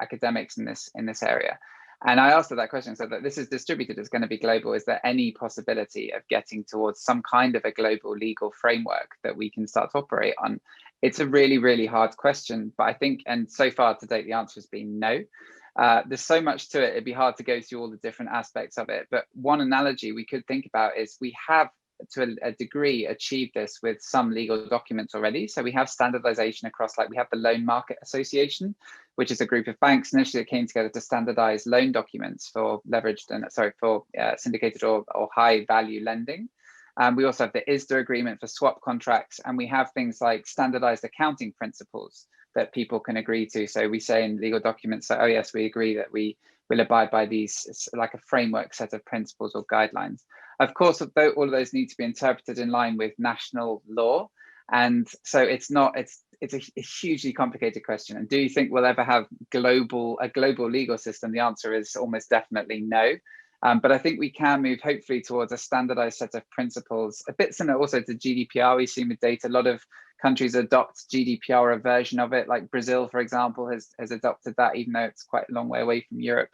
academics in this area. And I asked her that question, so that this is distributed, it's going to be global. Is there any possibility of getting towards some kind of a global legal framework that we can start to operate on? It's a really, really hard question, but I think, and so far to date, the answer has been no. There's so much to it, it'd be hard to go through all the different aspects of it. But one analogy we could think about is we have, to a degree, achieved this with some legal documents already. So we have standardization across, like we have the Loan Market Association, which is a group of banks initially that came together to standardize loan documents for syndicated or high value lending. We also have the ISDA agreement for swap contracts, and we have things like standardized accounting principles that people can agree to. So we say in legal documents that, oh yes, we agree that we will abide by these, like a framework set of principles or guidelines. Of course, all of those need to be interpreted in line with national law. And so it's a hugely complicated question. And do you think we'll ever have a global legal system? The answer is almost definitely no. But I think we can move hopefully towards a standardized set of principles, a bit similar also to GDPR. We've seen with data, a lot of countries adopt GDPR, a version of it, like Brazil, for example, has adopted that, even though it's quite a long way away from Europe.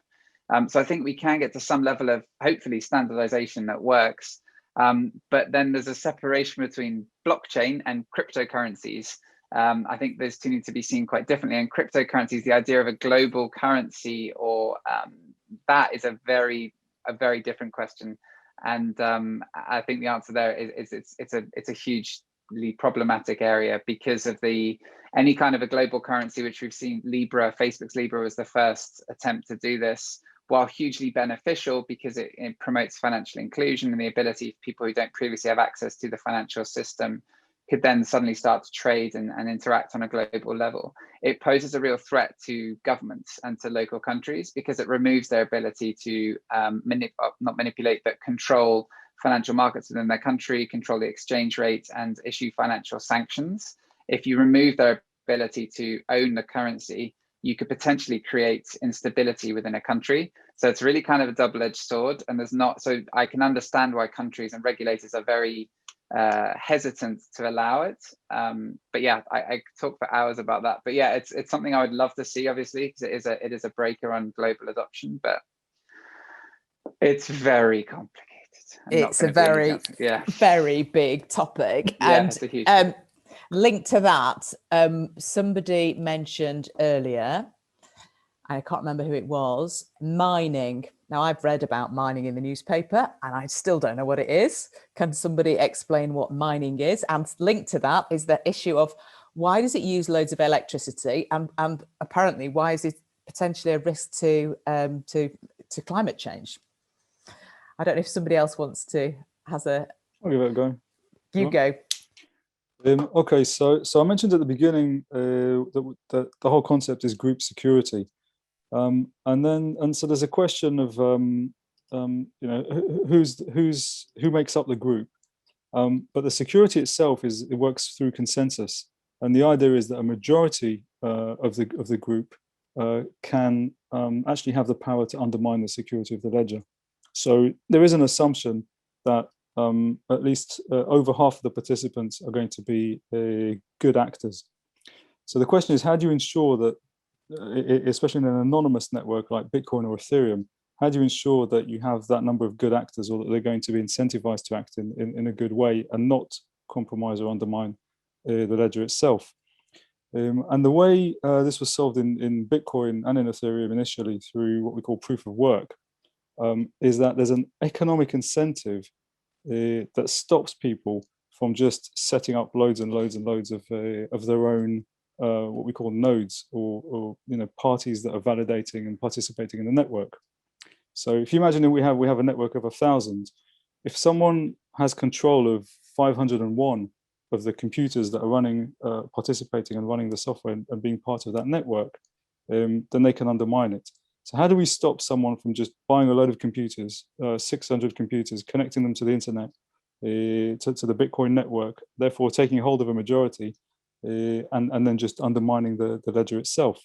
So I think we can get to some level of hopefully standardization that works. But then there's a separation between blockchain and cryptocurrencies. I think those two need to be seen quite differently. And cryptocurrencies, the idea of a global currency, or that is a very different question. And I think the answer there is it's a hugely problematic area because of any kind of a global currency, which we've seen. Facebook's Libra was the first attempt to do this. While hugely beneficial because it promotes financial inclusion and the ability for people who don't previously have access to the financial system could then suddenly start to trade and interact on a global level, it poses a real threat to governments and to local countries, because it removes their ability to not manipulate, but control financial markets within their country, control the exchange rate, and issue financial sanctions. If you remove their ability to own the currency, you could potentially create instability within a country. So it's really kind of a double-edged sword. And so I can understand why countries and regulators are very hesitant to allow it. But yeah, I could talk for hours about that. But yeah, it's something I would love to see, obviously, because it is a breaker on global adoption, but it's very complicated. It's a very, very big topic. Yeah, and it's a huge linked to that, somebody mentioned earlier, I can't remember who it was, mining. Now, I've read about mining in the newspaper and I still don't know what it is. Can somebody explain what mining is? And linked to that is the issue of why does it use loads of electricity, and apparently why is it potentially a risk to climate change? I don't know if somebody else wants to, I'll give it a go. You go. Okay, so I mentioned at the beginning that the whole concept is group security, and so there's a question of you know, who makes up the group, but the security itself it works through consensus, and the idea is that a majority of the group can actually have the power to undermine the security of the ledger. So there is an assumption that at least over half of the participants are going to be good actors. So the question is, how do you ensure that, especially in an anonymous network like Bitcoin or Ethereum, how do you ensure that you have that number of good actors, or that they're going to be incentivized to act in a good way and not compromise or undermine the ledger itself? And the way this was solved in Bitcoin and in Ethereum initially through what we call proof of work is that there's an economic incentive that stops people from just setting up loads and loads and loads of their own what we call nodes, or you know, parties that are validating and participating in the network. So if you imagine that we have a network of 1,000, if someone has control of 501 of the computers that are running, participating and running the software and being part of that network, then they can undermine it. So how do we stop someone from just buying a load of computers, 600 computers, connecting them to the internet, to the Bitcoin network, therefore taking hold of a majority, and then just undermining the ledger itself?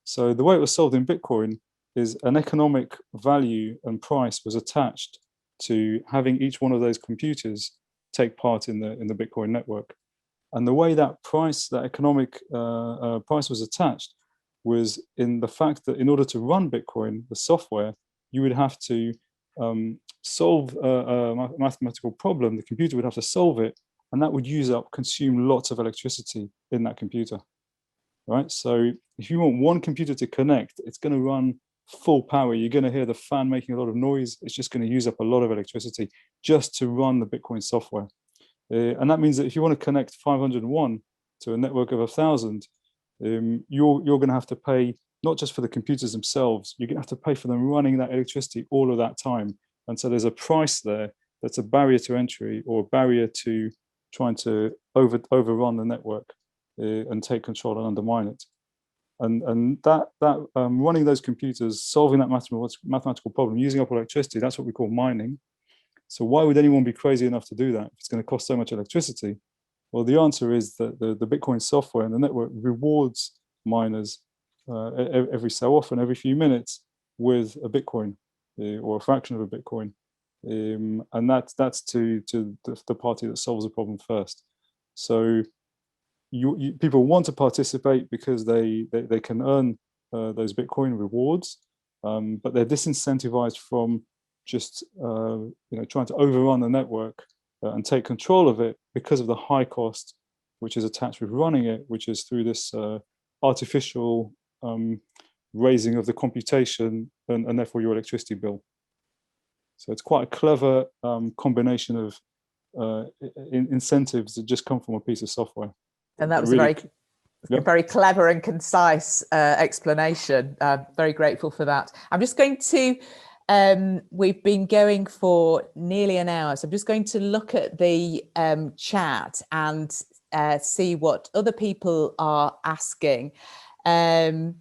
So the way it was solved in Bitcoin is an economic value and price was attached to having each one of those computers take part in the Bitcoin network. And the way that economic price was attached was in the fact that in order to run Bitcoin, the software, you would have to solve a mathematical problem. The computer would have to solve it, and that would consume lots of electricity in that computer, right? So if you want one computer to connect, it's going to run full power. You're going to hear the fan making a lot of noise. It's just going to use up a lot of electricity just to run the Bitcoin software. And that means that if you want to connect 501 to a network of 1,000, you're going to have to pay not just for the computers themselves, you're going to have to pay for them running that electricity all of that time. And so there's a price there that's a barrier to entry, or a barrier to trying to overrun the network and take control and undermine it. And that running those computers, solving that mathematical problem, using up electricity, that's what we call mining. So why would anyone be crazy enough to do that if it's going to cost so much electricity? Well, the answer is that the Bitcoin software and the network rewards miners every so often, every few minutes, with a Bitcoin or a fraction of a Bitcoin. And that's to the party that solves the problem first. So people want to participate because they can earn those Bitcoin rewards, but they're disincentivized from just trying to overrun the network and take control of it because of the high cost which is attached with running it, which is through this artificial raising of the computation and therefore your electricity bill. So it's quite a clever combination of incentives that just come from a piece of software. And that was really, a very clever and concise explanation. Very grateful for that. I'm just going to, we've been going for nearly an hour, so I'm just going to look at the chat and see what other people are asking. And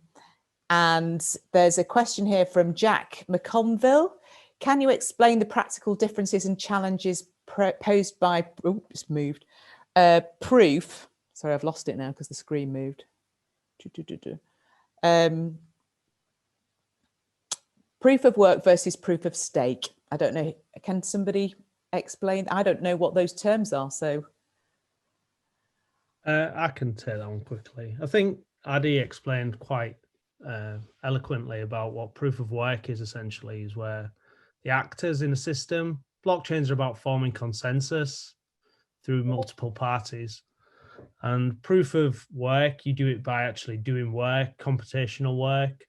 there's a question here from Jack McConville. Can you explain the practical differences and challenges posed by proof? Sorry, I've lost it now because the screen moved. Proof of work versus proof of stake. I don't know. Can somebody explain? I don't know what those terms are. So I can take that one quickly. I think Adi explained quite eloquently about what proof of work is essentially, is where the actors in a system, blockchains are about forming consensus through multiple parties. And proof of work, you do it by actually doing work, computational work.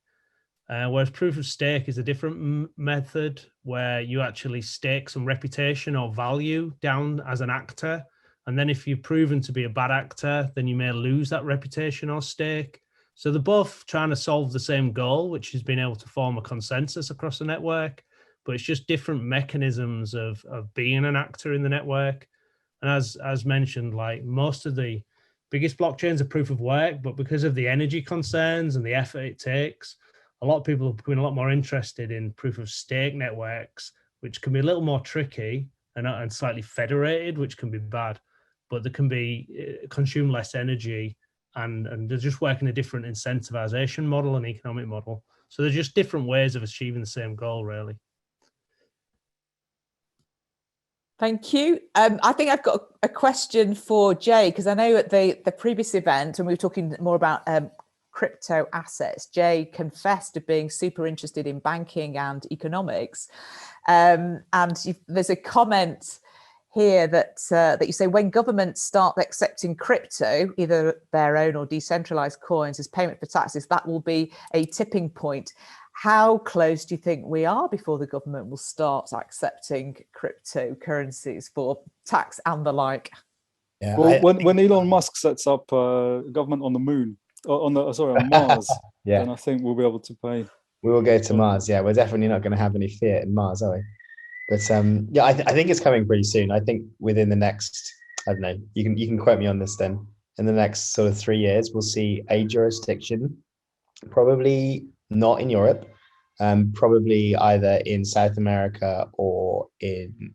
Whereas proof of stake is a different method where you actually stake some reputation or value down as an actor. And then if you're proven to be a bad actor, then you may lose that reputation or stake. So they're both trying to solve the same goal, which is being able to form a consensus across the network, but it's just different mechanisms of being an actor in the network. And as mentioned, like most of the biggest blockchains are proof of work, but because of the energy concerns and the effort it takes, a lot of people are becoming a lot more interested in proof of stake networks, which can be a little more tricky and slightly federated, which can be bad, but they can be consume less energy and they're just working a different incentivization model and economic model. So they're just different ways of achieving the same goal, really. thank you. I think I've got a question for Jay, because I know at the previous event, when we were talking more about crypto assets, Jay confessed to being super interested in banking and economics. And there's a comment here that you say, when governments start accepting crypto, either their own or decentralized coins, as payment for taxes, that will be a tipping point. How close do you think we are before the government will start accepting cryptocurrencies for tax and the like? Yeah, well, when Elon Musk sets up government on the moon, on Mars, yeah, then I think we'll be able to pay. we will go to Mars. Yeah, we're definitely not going to have any fiat in Mars, are we? But yeah, I think it's coming pretty soon. I think within the next, I don't know, you can quote me on this then. In the next sort of 3 years, we'll see a jurisdiction, probably not in Europe, probably either in South America or in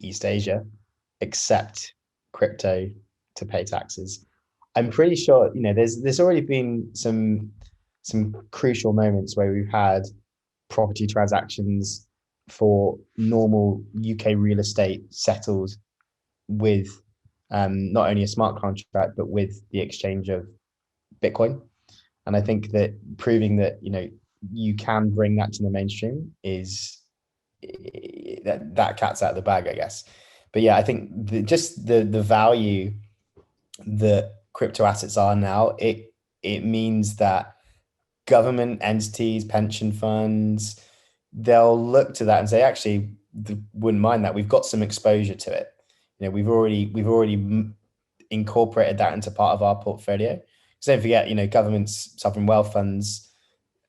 East Asia, accept crypto to pay taxes. I'm pretty sure, there's already been some crucial moments where we've had property transactions for normal UK real estate settled with not only a smart contract, but with the exchange of Bitcoin. And I think that proving that, you can bring that to the mainstream is that cat's out of the bag, I guess. But yeah, I think the value that crypto assets are now, it means that government entities, pension funds, they'll look to that and say, actually, wouldn't mind that. We've got some exposure to it. We've already incorporated that into part of our portfolio. So don't forget, governments, sovereign wealth funds,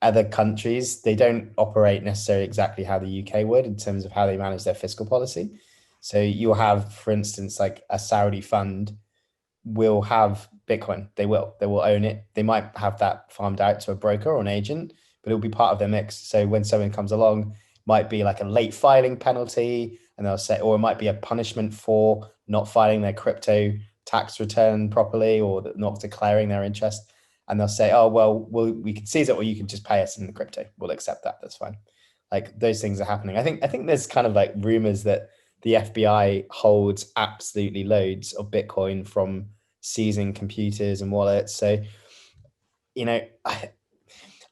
other countries, they don't operate necessarily exactly how the UK would in terms of how they manage their fiscal policy. So you'll have, for instance, like a Saudi fund will have Bitcoin. They will own it. They might have that farmed out to a broker or an agent, but it'll be part of their mix. So when someone comes along, might be like a late filing penalty, and they'll say, or it might be a punishment for not filing their crypto tax return properly or not declaring their interest. And they'll say, oh, well, we can seize it, or you can just pay us in the crypto. We'll accept that. That's fine. Like those things are happening. I think there's kind of like rumors that the FBI holds absolutely loads of Bitcoin from seizing computers and wallets. So,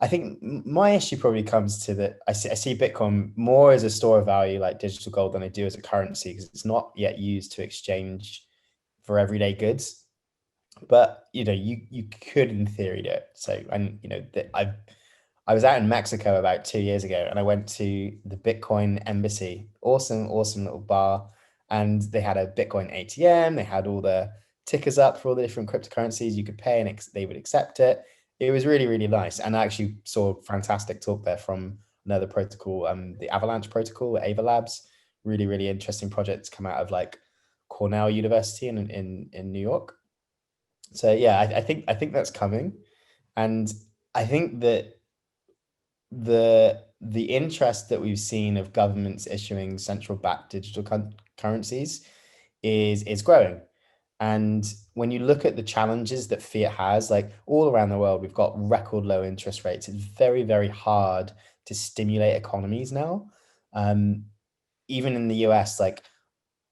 I think my issue probably comes to that I see Bitcoin more as a store of value, like digital gold, than I do as a currency, because it's not yet used to exchange for everyday goods. But you could in theory do it. So, and I was out in Mexico about 2 years ago, and I went to the Bitcoin embassy. Awesome little bar, and they had a Bitcoin ATM. They had all the tickers up for all the different cryptocurrencies you could pay, and they would accept it. It was really, really nice. And I actually saw a fantastic talk there from another protocol, the Avalanche protocol, Ava Labs. Really, really interesting projects come out of like Cornell University in New York. So yeah, I think that's coming, and I think that the interest that we've seen of governments issuing central bank digital currencies is growing. And when you look at the challenges that fiat has, like all around the world, we've got record low interest rates. It's very, very hard to stimulate economies now. Even in the US, like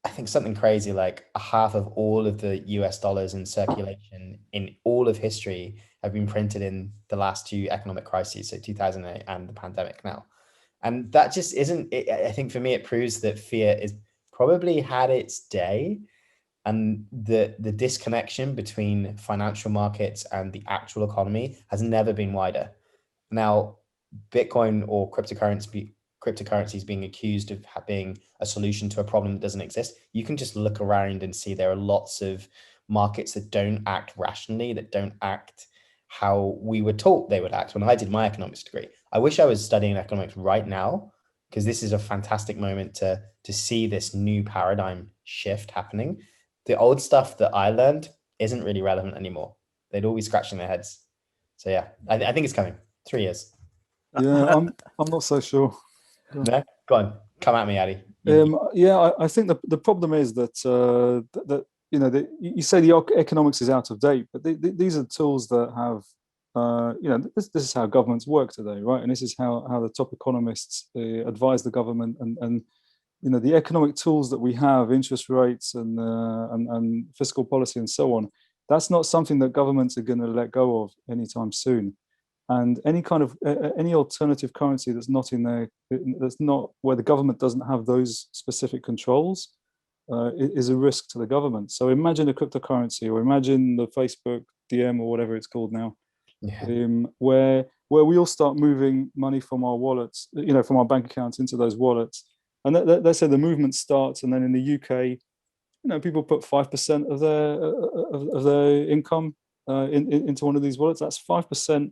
I think something crazy like a half of all of the US dollars in circulation in all of history have been printed in the last two economic crises, so 2008 and the pandemic now. And that just isn't, I think for me, it proves that fiat is probably had its day, and the disconnection between financial markets and the actual economy has never been wider. Now, Bitcoin or cryptocurrencies being accused of being a solution to a problem that doesn't exist, you can just look around and see there are lots of markets that don't act rationally, that don't act how we were taught they would act. When I did my economics degree, I wish I was studying economics right now, because this is a fantastic moment to see this new paradigm shift happening. The old stuff that I learned isn't really relevant anymore. They'd all be scratching their heads. So yeah, I think it's coming. 3 years. Yeah, I'm not so sure. No, go on, come at me, Addy. Yeah, I think the problem is that that you know you say the economics is out of date, but these are tools that have you know this is how governments work today, right? And this is how the top economists advise the government, and you know the economic tools that we have, interest rates and fiscal policy and so on. That's not something that governments are going to let go of anytime soon. And any kind of any alternative currency that's not in there, that's not where the government doesn't have those specific controls, is a risk to the government. So imagine a cryptocurrency, or imagine the Facebook DM or whatever it's called now, where we all start moving money from our wallets, you know, from our bank accounts into those wallets. And let's say the movement starts, and then in the UK, you know, people put 5% of their income into one of these wallets. That's 5%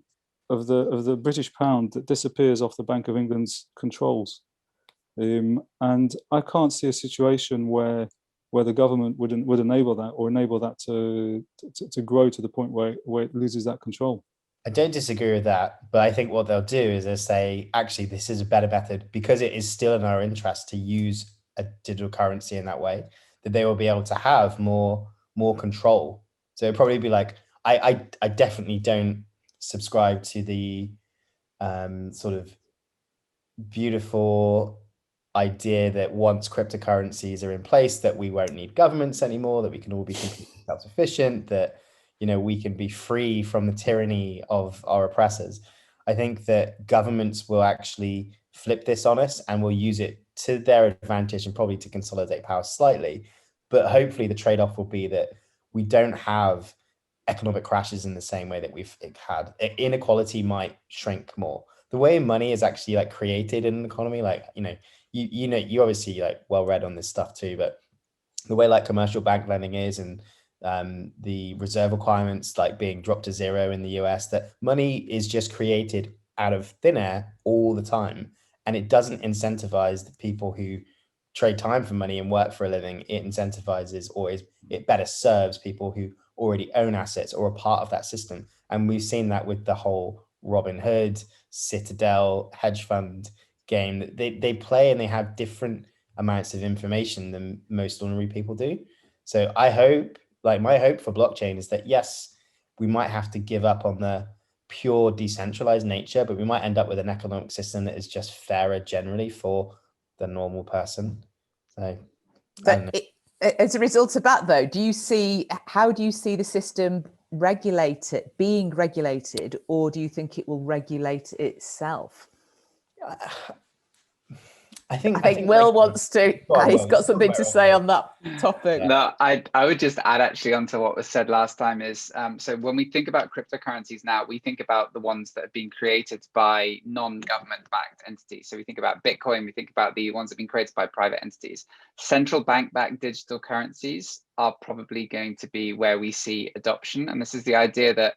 of the British pound that disappears off the Bank of England's controls. And I can't see a situation where the government would enable that, or enable that to grow to the point where it loses that control. I don't disagree with that, but I think what they'll do is they'll say, actually, this is a better method, because it is still in our interest to use a digital currency in that way, that they will be able to have more control. So it'll probably be like, I definitely don't subscribe to the sort of beautiful idea that once cryptocurrencies are in place, that we won't need governments anymore, that we can all be completely self-sufficient, that, you know, we can be free from the tyranny of our oppressors. I think that governments will actually flip this on us and will use it to their advantage, and probably to consolidate power slightly. But hopefully the trade-off will be that we don't have economic crashes in the same way that we've had. Inequality might shrink more. The way money is actually like created in an economy, like, you know, you obviously like well read on this stuff too, but the way like commercial bank lending is, and the reserve requirements like being dropped to zero in the US, that money is just created out of thin air all the time, and it doesn't incentivize the people who trade time for money and work for a living. It incentivizes, or it better serves people who already own assets or are part of that system. And we've seen that with the whole Robin Hood, Citadel, hedge fund game. They play, and they have different amounts of information than most ordinary people do. So I hope, like my hope for blockchain is that, yes, we might have to give up on the pure decentralized nature, but we might end up with an economic system that is just fairer generally for the normal person. So as a result of that, though, how do you see the system being regulated, or do you think it will regulate itself? I think Will wants to. He's got something to say on that topic. No, I would just add actually onto what was said last time is, so when we think about cryptocurrencies now, we think about the ones that have been created by non-government backed entities. So we think about Bitcoin, we think about the ones that have been created by private entities. Central bank backed digital currencies are probably going to be where we see adoption. And this is the idea that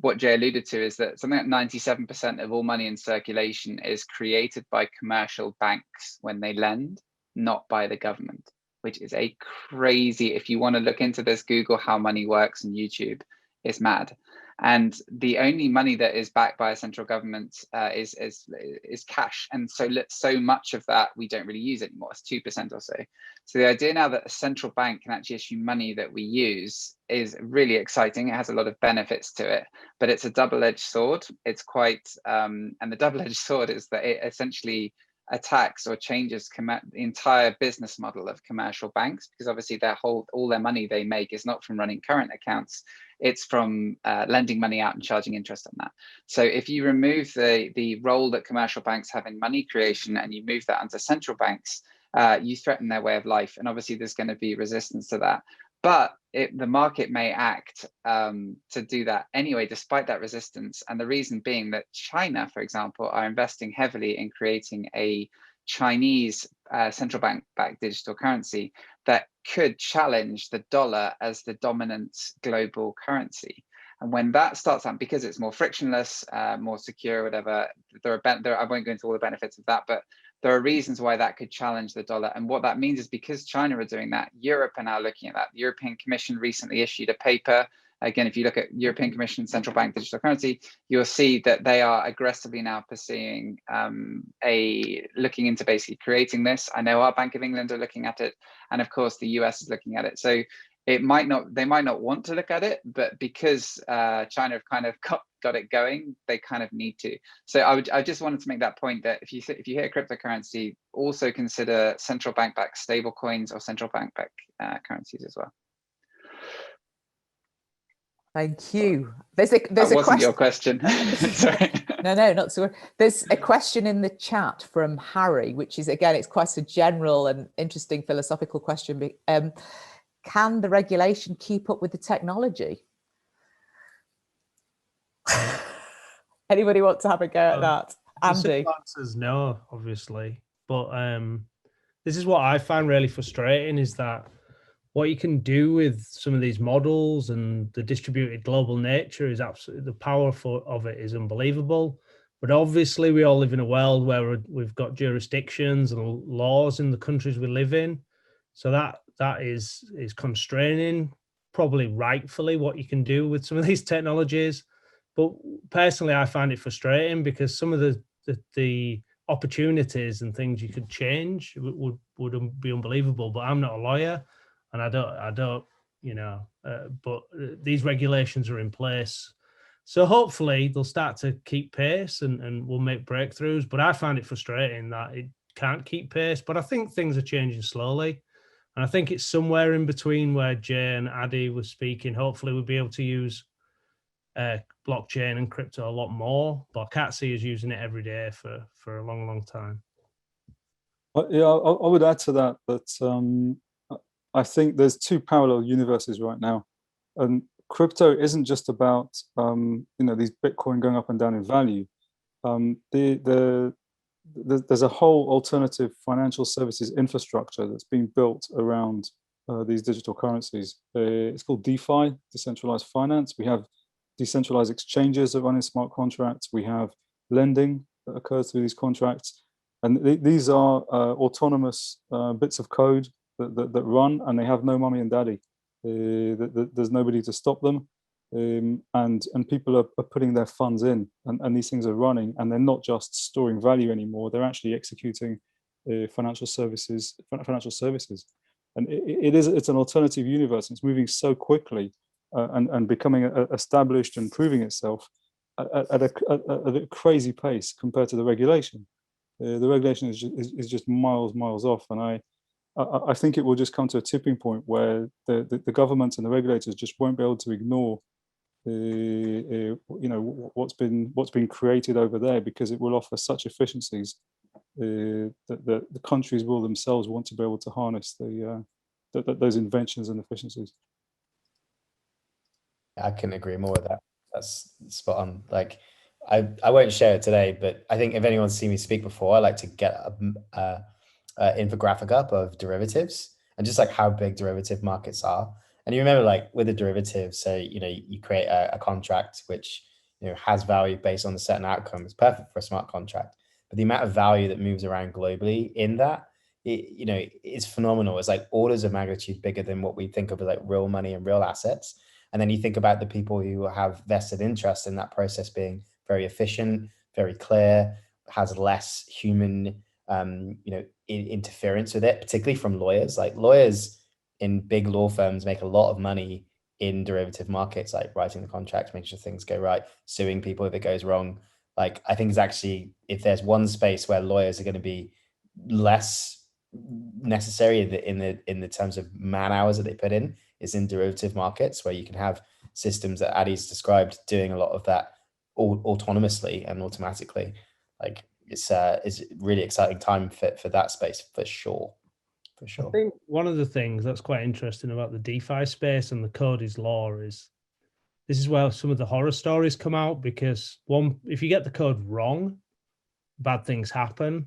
what Jay alluded to is that something like 97% of all money in circulation is created by commercial banks when they lend, not by the government, which is a crazy, if you want to look into this, Google how money works on YouTube. is mad. And the only money that is backed by a central government is cash, and so much of that we don't really use anymore. It's 2% or so. So the idea now that a central bank can actually issue money that we use is really exciting. It has a lot of benefits to it, but it's a double-edged sword. It's quite, and the double-edged sword is that it essentially attacks or changes the entire business model of commercial banks, because obviously all their money they make is not from running current accounts, it's from lending money out and charging interest on that. So if you remove the role that commercial banks have in money creation and you move that onto central banks, you threaten their way of life, and obviously there's going to be resistance to that. But the market may act to do that anyway, despite that resistance. And the reason being that China, for example, are investing heavily in creating a Chinese central bank-backed digital currency that could challenge the dollar as the dominant global currency. And when that starts out, because it's more frictionless, more secure, whatever, I won't go into all the benefits of that, but there are reasons why that could challenge the dollar. And what that means is because China are doing that, Europe are now looking at that. The European Commission recently issued a paper. Again, if you look at European Commission central bank digital currency, you'll see that they are aggressively now pursuing looking into basically creating this. I know our Bank of England are looking at it, and of course the US is looking at it. So they might not want to look at it, but because China have kind of got it going, they kind of need to. So I just wanted to make that point that if you hear cryptocurrency, also consider central bank backed stable coins or central bank backed currencies as well. Thank you. There's a wasn't question. Your question. Sorry. No, not so. There's a question in the chat from Harry, which is, again, it's quite a general and interesting philosophical question. Can the regulation keep up with the technology? Anybody want to have a go at that? Andy? The answer is no, obviously. But this is what I find really frustrating, is that what you can do with some of these models and the distributed global nature is absolutely, the power of it is unbelievable. But obviously we all live in a world where we've got jurisdictions and laws in the countries we live in. So that is constraining, probably rightfully, what you can do with some of these technologies. But personally, I find it frustrating because some of the opportunities and things you could change would be unbelievable. But I'm not a lawyer, and I don't, but these regulations are in place. So hopefully they'll start to keep pace and we'll make breakthroughs. But I find it frustrating that it can't keep pace. But I think things are changing slowly. And I think it's somewhere in between where Jay and Addy was speaking. Hopefully we'll be able to use blockchain and crypto a lot more, but I can't see us using it every day for a long, long time. Yeah, I would add to that I think there's two parallel universes right now, and crypto isn't just about these Bitcoin going up and down in value. There's a whole alternative financial services infrastructure that's being built around these digital currencies. It's called DeFi, decentralized finance. We have decentralized exchanges that run in smart contracts. We have lending that occurs through these contracts. And these are autonomous bits of code that run, and they have no mummy and daddy. There's nobody to stop them. And people are putting their funds in, and these things are running, and they're not just storing value anymore. They're actually executing financial services. And it's an alternative universe. It's moving so quickly and becoming established and proving itself at a crazy pace compared to the regulation. The regulation is just miles off, and I think it will just come to a tipping point where the governments and the regulators just won't be able to ignore what's been created over there, because it will offer such efficiencies that the countries will themselves want to be able to harness those inventions and efficiencies. I couldn't agree more with that. That's spot on. Like, I won't share it today, but I think if anyone's seen me speak before, I like to get an infographic up of derivatives and just like how big derivative markets are. And you remember, like with a derivative, so you create a contract which has value based on a certain outcome. It's perfect for a smart contract, but the amount of value that moves around globally in that, is phenomenal. It's like orders of magnitude bigger than what we think of as like real money and real assets. And then you think about the people who have vested interest in that process being very efficient, very clear, has less human interference with it, particularly from lawyers. Like lawyers in big law firms make a lot of money in derivative markets, like writing the contracts, making sure things go right, suing people if it goes wrong. Like, I think it's actually, if there's one space where lawyers are going to be less necessary in the terms of man hours that they put in, is in derivative markets, where you can have systems that Addy's described doing a lot of that autonomously and automatically. Like, it's really exciting time for that space for sure. For sure. I think one of the things that's quite interesting about the DeFi space and the code is law is this is where some of the horror stories come out, because if you get the code wrong, bad things happen.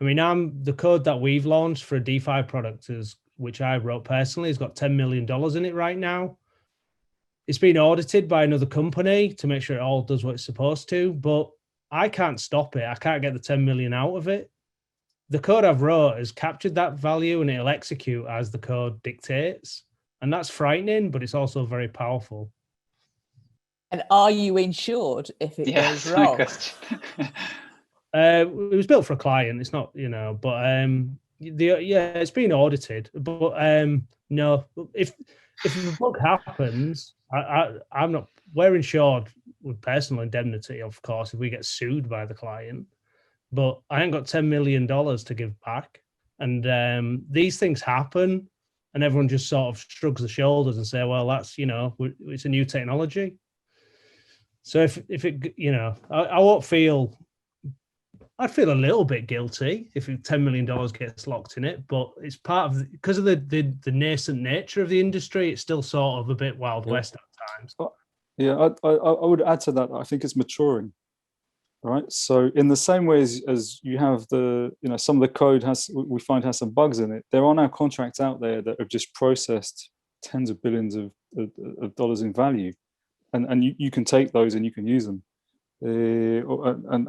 I mean, the code that we've launched for a DeFi product which I wrote personally, has got $10 million in it right now. It's been audited by another company to make sure it all does what it's supposed to, but I can't stop it. I can't get the 10 million out of it. The code I've wrote has captured that value and it'll execute as the code dictates. And that's frightening, but it's also very powerful. And are you insured if it goes wrong? It was built for a client. It's not, but it's been audited. But no, if a bug happens, I'm not. We're insured with personal indemnity, of course, if we get sued by the client. But I ain't got $10 million to give back. And these things happen, and everyone just sort of shrugs the shoulders and say, well, that's, it's a new technology. So if it, I won't feel, I'd feel a little bit guilty if $10 million gets locked in it, but it's part of, because of the nascent nature of the industry, it's still sort of a bit Wild West at times. Yeah, I would add to that. I think it's maturing. Right. So in the same way as you have some of the code we find has some bugs in it, there are now contracts out there that have just processed tens of billions of dollars in value, and you can take those and you can use them, and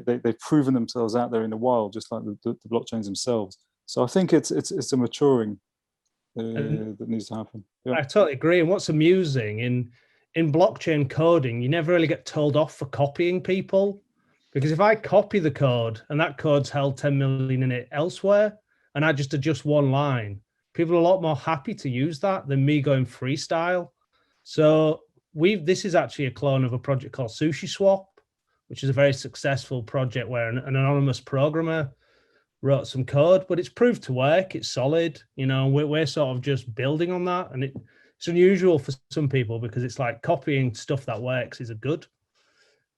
they've proven themselves out there in the wild, just like the blockchains themselves. So I think it's a maturing that needs to happen. Yeah. I totally agree. And what's amusing in blockchain coding, you never really get told off for copying people, because if I copy the code and that code's held 10 million in it elsewhere, and I just adjust one line, people are a lot more happy to use that than me going freestyle. So this is actually a clone of a project called SushiSwap, which is a very successful project where an anonymous programmer wrote some code, but it's proved to work. It's solid. We're sort of just building on that, and it's unusual for some people because it's like copying stuff that works is a good,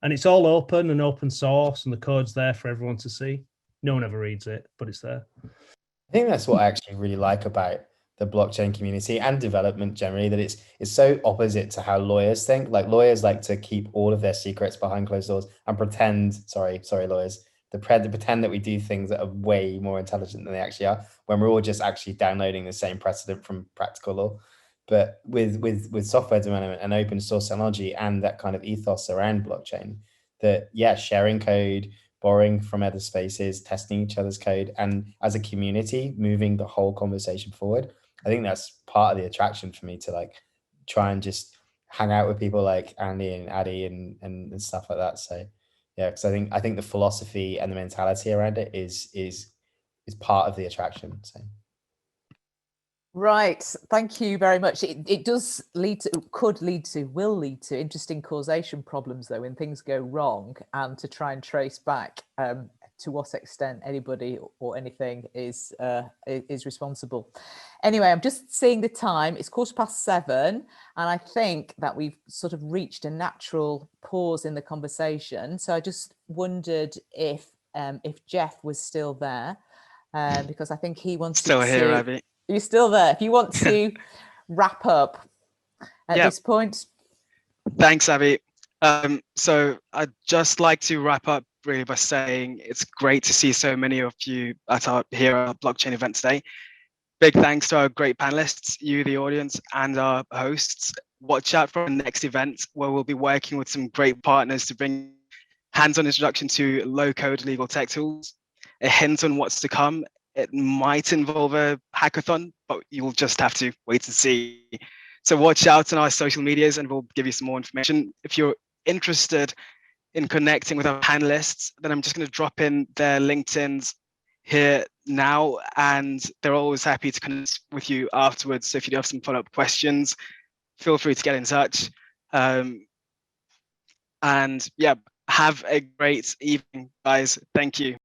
and it's all open and open source, and the code's there for everyone to see. No one ever reads it, but it's there. I think that's what I actually really like about the blockchain community and development generally, that it's so opposite to how lawyers think. Like, lawyers like to keep all of their secrets behind closed doors and pretend, sorry lawyers, to pretend that we do things that are way more intelligent than they actually are, when we're all just actually downloading the same precedent from practical law. But with software development and open source technology and that kind of ethos around blockchain, that sharing code, borrowing from other spaces, testing each other's code, and as a community moving the whole conversation forward, I think that's part of the attraction for me to like try and just hang out with people like Andy and Addy and stuff like that. So yeah, because I think the philosophy and the mentality around it is part of the attraction. So. Right, thank you very much. It does will lead to interesting causation problems, though, when things go wrong, and to try and trace back to what extent anybody or anything is responsible. Anyway, I'm just seeing the time. It's 7:15, and I think that we've sort of reached a natural pause in the conversation. So I just wondered if Jeff was still there, because I think he wants still here, Abby. You're still there. If you want to wrap up at this point. Thanks, Abby. So I'd just like to wrap up really by saying it's great to see so many of you here at our blockchain event today. Big thanks to our great panelists, you, the audience, and our hosts. Watch out for our next event, where we'll be working with some great partners to bring hands-on introduction to low-code legal tech tools, a hint on what's to come. It might involve a hackathon, but you'll just have to wait and see. So watch out on our social medias and we'll give you some more information. If you're interested in connecting with our panelists, then I'm just going to drop in their LinkedIn's here now, and they're always happy to connect with you afterwards. So if you do have some follow-up questions, feel free to get in touch. And yeah, have a great evening, guys. Thank you.